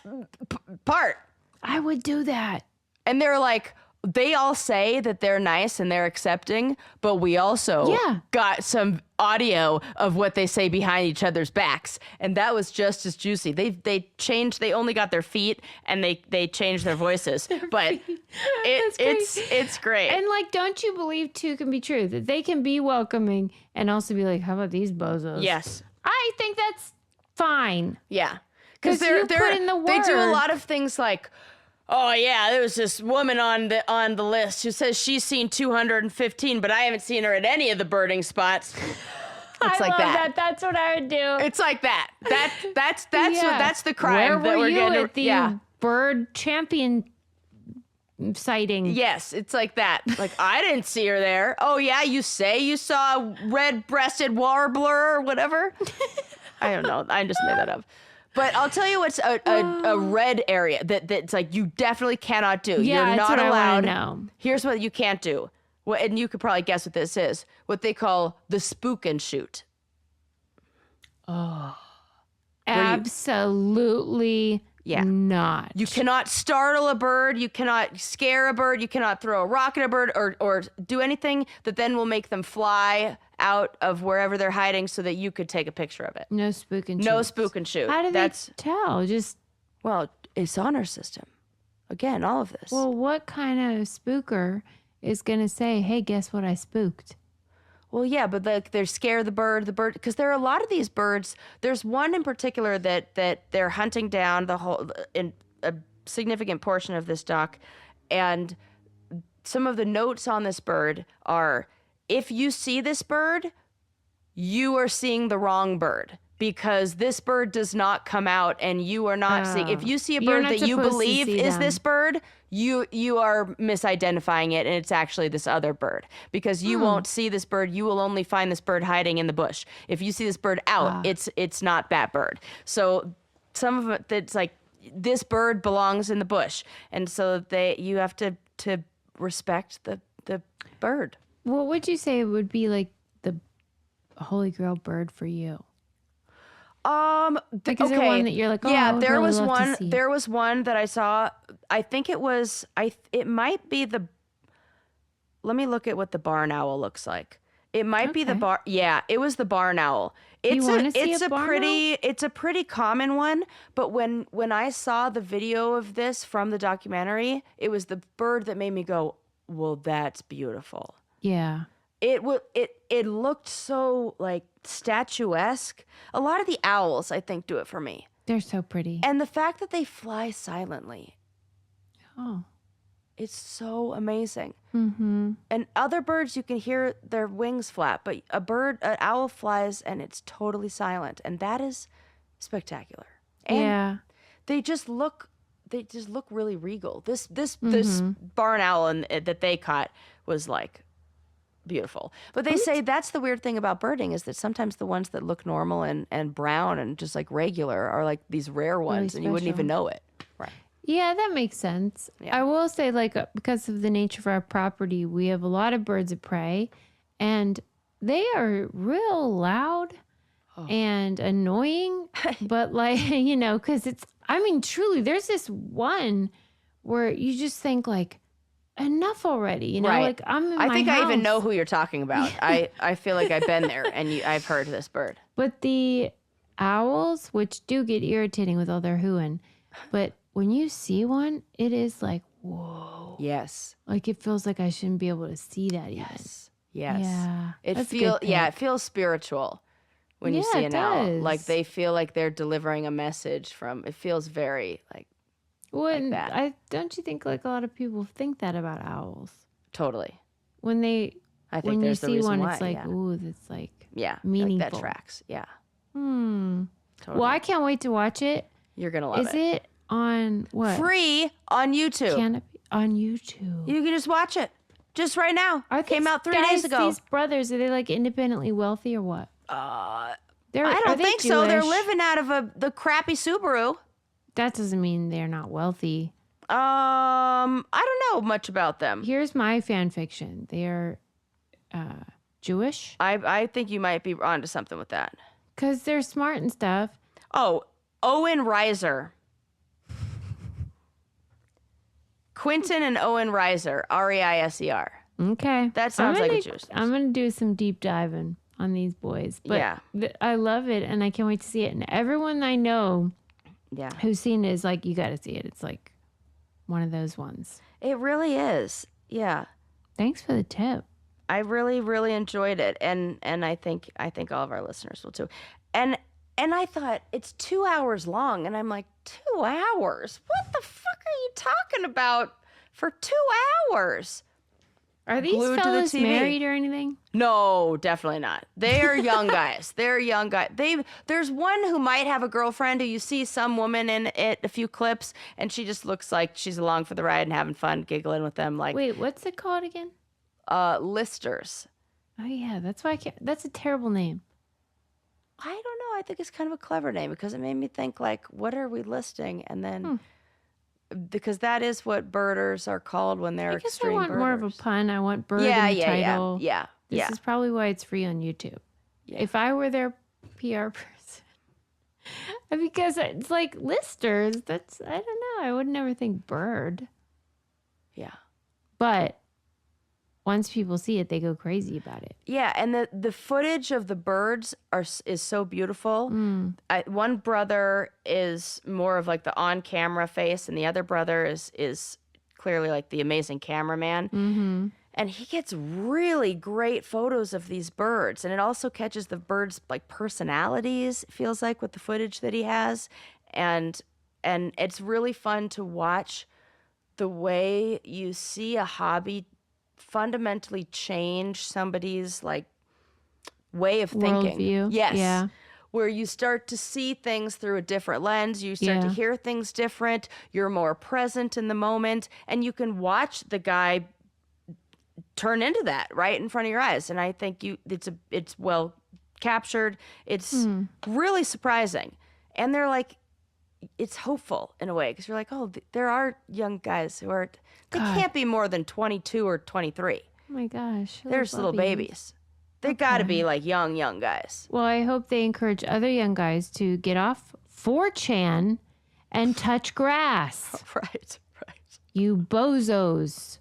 part. I would do that. And they're like, they all say that they're nice and they're accepting, but we also got some audio of what they say behind each other's backs. And that was just as juicy. They changed, they only got their feet and they changed their voices. But it's great. And like, don't you believe too can be true, that they can be welcoming and also be like, how about these bozos? Yes. I think that's fine. Yeah. 'Cause you put in the they do a work. lot of things like, oh yeah, there was this woman on the list who says she's seen 215, but I haven't seen her at any of the birding spots. It's like love that. That's what I would do. It's like that. That's Yeah. that's the crime Where that were we're you getting. at the bird champion sighting? Yes, it's like that. Like, I didn't see her there. Oh yeah, you say you saw a red-breasted warbler or whatever? I don't know. I just made that up. But I'll tell you what's a red area that's like you definitely cannot do. Yeah, You're that's not what I allowed. wanna know. Here's what you can't do. And you could probably guess what this is. What they call the spook and shoot. Absolutely not. You cannot startle a bird. You cannot scare a bird. You cannot throw a rock at a bird or do anything that then will make them fly out of wherever they're hiding so that you could take a picture of it. No spook and shoot. No spook and shoot. How do they tell? Just, Well, it's honor system. Again, all of this. well, what kind of spooker is going to say, hey, guess what I spooked? Well, yeah, but they're scare the bird, because there are a lot of these birds. There's one in particular that they're hunting down the whole in a significant portion of this dock, and some of the notes on this bird are: if you see this bird, you are seeing the wrong bird. Because this bird does not come out, and you are not seeing. If you see a You're bird not that you supposed to believe see is them. this bird, you are misidentifying it, and it's actually this other bird. Because you won't see this bird, you will only find this bird hiding in the bush. If you see this bird out, it's not that bird. So some of it, it's like this bird belongs in the bush, and so you have to respect the bird. What would you say would be like the holy grail bird for you? Like, is there one that you're like, oh, I would there really was love one. to see? There was one that I saw. I think it was. It might be the. Let me look at what the barn owl looks like. It might be the Okay. bar. Yeah, it was the barn owl. You wanna see a barn It's a pretty common one. But when I saw the video of this from the documentary, it was the bird that made me go, "Well, that's beautiful." Yeah. It looked so like statuesque. A lot of the owls, I think, do it for me. They're so pretty. And the fact that they fly silently, Oh. it's so amazing. Mm-hmm. And other birds, you can hear their wings flap, but an owl flies and it's totally silent, and that is spectacular. And Yeah. they just look really regal. This barn owl that they caught was like beautiful. But they say that's the weird thing about birding, is that sometimes the ones that look normal and brown and just like regular are like these rare ones, and you wouldn't even know it. Right. Yeah, that makes sense. Yeah. I will say, like, because of the nature of our property, we have a lot of birds of prey, and they are real loud and annoying. But, like, because truly, there's this one where you just think, like, enough already, Right. Like, I'm in I my think I even house. know who you're talking about. I feel like I've been there and I've heard this bird. But the owls, which do get irritating with all their hooing, but when you see one, it is like, whoa. Yes. Like, it feels like I shouldn't be able to see that even. Yes. Yeah. It that's a good it pick. feels spiritual when you Yeah, see it an owl. Like, does. they feel like they're delivering a message it feels very like Well, and that. don't you think like a lot of people think that about owls? Totally. When I think when you there's the see reason one, why. it's like, yeah. ooh, that's like Yeah. meaningful. Like that tracks. Yeah. Totally. Totally. Well, I can't wait to watch it. You're going to love Is it on what? Free on YouTube. Canopy on YouTube. You can just watch it. Just right now. Came out 3 days ago. These brothers, are they like independently wealthy or what? I don't think so. They're living out of the crappy Subaru. That doesn't mean they're not wealthy. I don't know much about them. Here's my fan fiction. They're Jewish. I think you might be onto something with that. Because they're smart and stuff. Oh, Owen Reiser. Quentin and Owen Reiser. Reiser. Okay. That sounds like a Jewish. I'm going to do some deep diving on these boys. But yeah. I love it, and I can't wait to see it. And everyone I know who's seen it is like, you got to see it. It's like one of those ones. It really is. Yeah. Thanks for the tip. I really, really enjoyed it. And I think all of our listeners will too. And I thought, it's 2 hours long. And I'm like, 2 hours? What the fuck are you talking about for 2 hours? Are these fellas married or anything? No, definitely not. They are young guys. They're young guys. There's one who might have a girlfriend who you see some woman in it, a few clips, and she just looks like she's along for the ride and having fun, giggling with them. Like, wait, what's it called again? Listers. Oh yeah, that's why I can't. That's a terrible name. I don't know. I think it's kind of a clever name because it made me think, like, what are we listing? And then, because that is what birders are called when they're extreme birders. I guess I want more of a pun. I want bird in the title. Yeah. This is probably why it's free on YouTube. Yeah. If I were their PR person, because it's like listers. That's, I don't know. I would never think bird. Yeah. But once people see it, they go crazy about it. Yeah, and the footage of the birds is so beautiful. One brother is more of like the on-camera face, and the other brother is clearly like the amazing cameraman. Mm-hmm. And he gets really great photos of these birds, and it also catches the birds' like personalities. It feels like with the footage that he has, and it's really fun to watch the way you see a hobby fundamentally change somebody's like way of thinking. Worldview. Yes. Yeah. Where you start to see things through a different lens, you start to hear things different, you're more present in the moment, and you can watch the guy turn into that right in front of your eyes. And I think it's well captured. It's really surprising. And they're like, it's hopeful in a way, because you're like, oh, there are young guys who are, they can't be more than 22 or 23. Oh my gosh. There's little babies. They got to be like young guys. Well, I hope they encourage other young guys to get off 4chan and touch grass. Right. You bozos.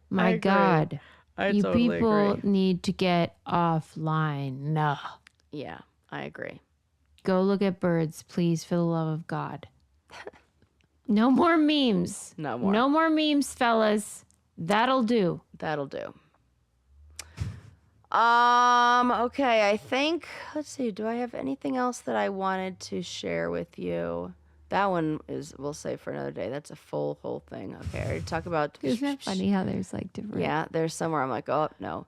My God. You totally people agree. need to get offline. No. Yeah, I agree. Go look at birds, please, for the love of God. No more memes. No more. No more memes, fellas. That'll do. That'll do. Okay, I think, let's see, do I have anything else that I wanted to share with you? That one we'll save for another day. That's a whole thing. Okay, I already talked about. Isn't that funny how there's like different? Yeah, there's somewhere I'm like, oh, no.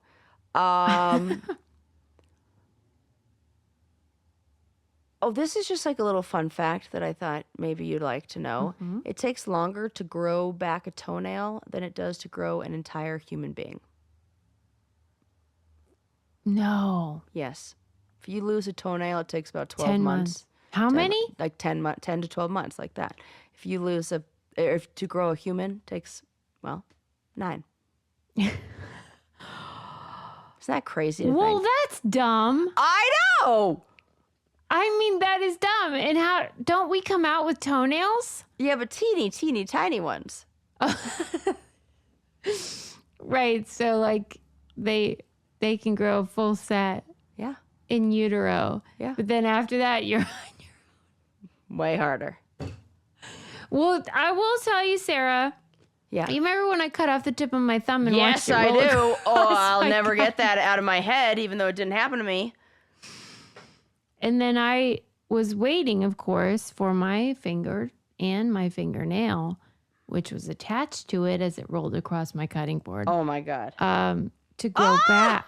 Oh, this is just like a little fun fact that I thought maybe you'd like to know. Mm-hmm. It takes longer to grow back a toenail than it does to grow an entire human being. No. Yes. If you lose a toenail, it takes about 12 months. How many? Like 10 to 12 months, like that. If you lose to grow a human takes, 9. Isn't that crazy to think? That's dumb. I know. I mean, that is dumb. And how don't we come out with toenails? Yeah, but teeny, tiny ones. Right. So like they can grow a full set. Yeah. In utero. Yeah. But then after that, you're way harder. Well, I will tell you, Sarah. Yeah. You remember when I cut off the tip of my thumb and watched it roll? Yes, I do. Oh, I'll never get that out of my head, even though it didn't happen to me. And then I was waiting, of course, for my finger and my fingernail which was attached to it as it rolled across my cutting board, Oh my God. to grow back.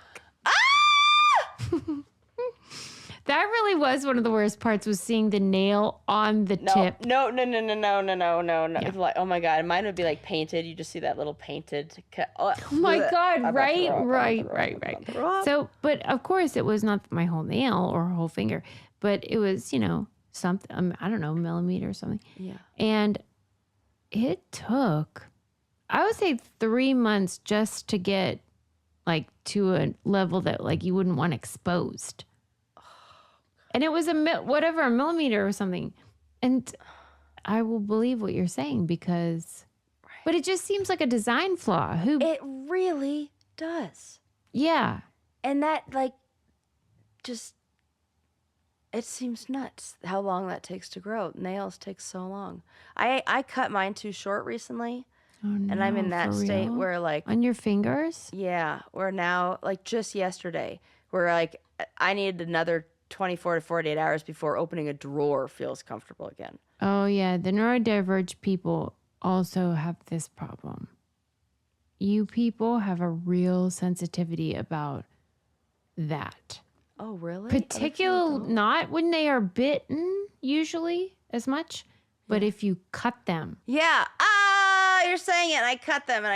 That really was one of the worst parts, was seeing the nail on the tip. No. It's like, oh my God. Mine would be like painted. You just see that little painted. Oh my God. Right. So, but of course it was not my whole nail or whole finger, but it was, something, I don't know, millimeter or something. Yeah. And it took, I would say 3 months just to get like to a level that like you wouldn't want exposed. And it was a millimeter or something. And I will believe what you're saying because, but it just seems like a design flaw. It really does. Yeah. And that it seems nuts how long that takes to grow. Nails take so long. I cut mine too short recently. Oh, no, and I'm in that state real? where like. On your fingers? Yeah. Where now, like just yesterday, where like I needed another 24 to 48 hours before opening a drawer feels comfortable again. Oh, yeah. The neurodivergent people also have this problem. You people have a real sensitivity about that. Oh, really? Particularly not when they are bitten, usually, as much. But if you cut them. Yeah. You're saying it. And I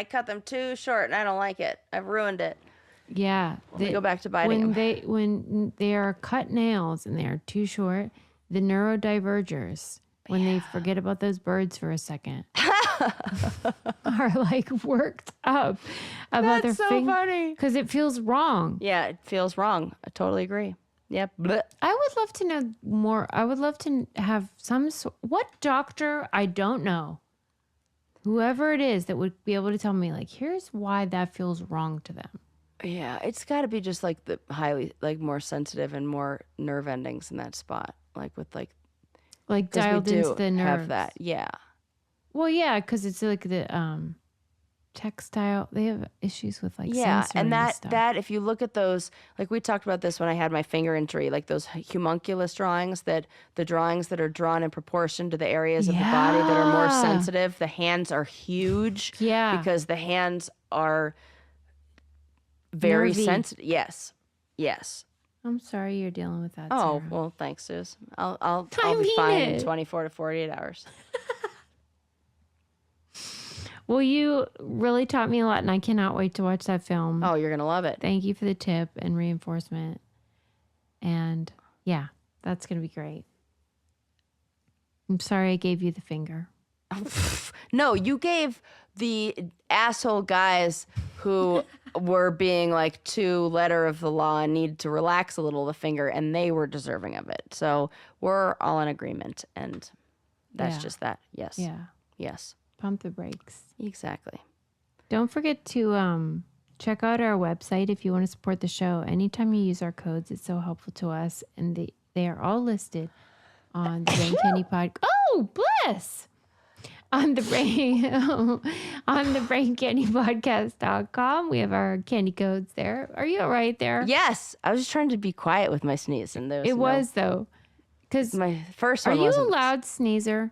cut them too short, and I don't like it. I've ruined it. Yeah. Let me go back to biting them. When they are cut nails and they are too short, the neurodivergers, when they forget about those birds for a second, are like worked up about That's their so funny. Because it feels wrong. Yeah, it feels wrong. I totally agree. Yep. Blech. I would love to know more. I would love to have what doctor, I don't know, whoever it is that would be able to tell me, like, here's why that feels wrong to them. Yeah, it's got to be just like the highly, like more sensitive and more nerve endings in that spot, like with like dialed into the nerves. Have that, yeah. Well, yeah, because it's like the textile. They have issues with like sensory and stuff. that if you look at those, like we talked about this when I had my finger injury, like those homunculus drawings, that the drawings that are drawn in proportion to the areas of the body that are more sensitive. The hands are huge, because the hands are very sensitive. Yes. I'm sorry you're dealing with that. Oh, Sarah. well, thanks, Suze. I'll be fine in 24 to 48 hours. Well, you really taught me a lot, and I cannot wait to watch that film. Oh, you're gonna love it. Thank you for the tip and reinforcement. And yeah, that's gonna be great. I'm sorry I gave you the finger. No, you gave the asshole guys who were being like too letter of the law and needed to relax a little the finger, and they were deserving of it. So we're all in agreement, and that's just that. Yes. Yeah. Yes. Pump the brakes. Exactly. Don't forget to check out our website if you want to support the show. Anytime you use our codes, it's so helpful to us, and they are all listed on the Brain Candy Pod. Oh, bless! On the braincandypodcast.com. We have our candy codes there. Are you all right there? Yes. I was just trying to be quiet with my sneeze, and it was though, because my first one. Are you a loud sneezer?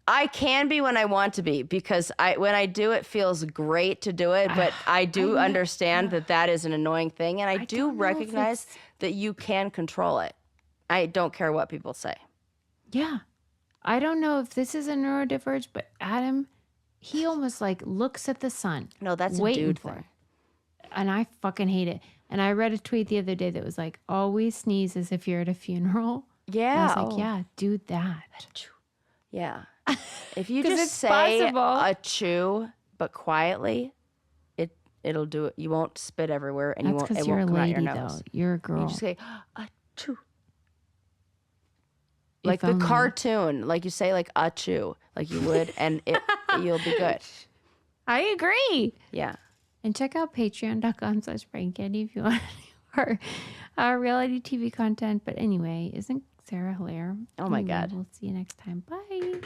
I can be when I want to be, because when I do, it feels great to do it. But I do understand that is an annoying thing, and I do recognize that you can control it. I don't care what people say. Yeah. I don't know if this is a neurodiverge, but Adam, he almost like looks at the sun. No, that's a dude thing. It. And I fucking hate it. And I read a tweet the other day that was like, always sneeze as if you're at a funeral. Yeah. And I was like, yeah, do that. Yeah. If you just say a chew, but quietly, it'll do it. You won't spit everywhere, and That's it won't come out your nose. Though. You're a girl. You just say a chew. Like the cartoon, like you say like a chew, like you would, and you'll be good. I agree. Yeah. And check out patreon.com/braincandy if you want our reality TV content. But anyway, isn't Sarah hilarious? Oh my God. We'll see you next time. Bye.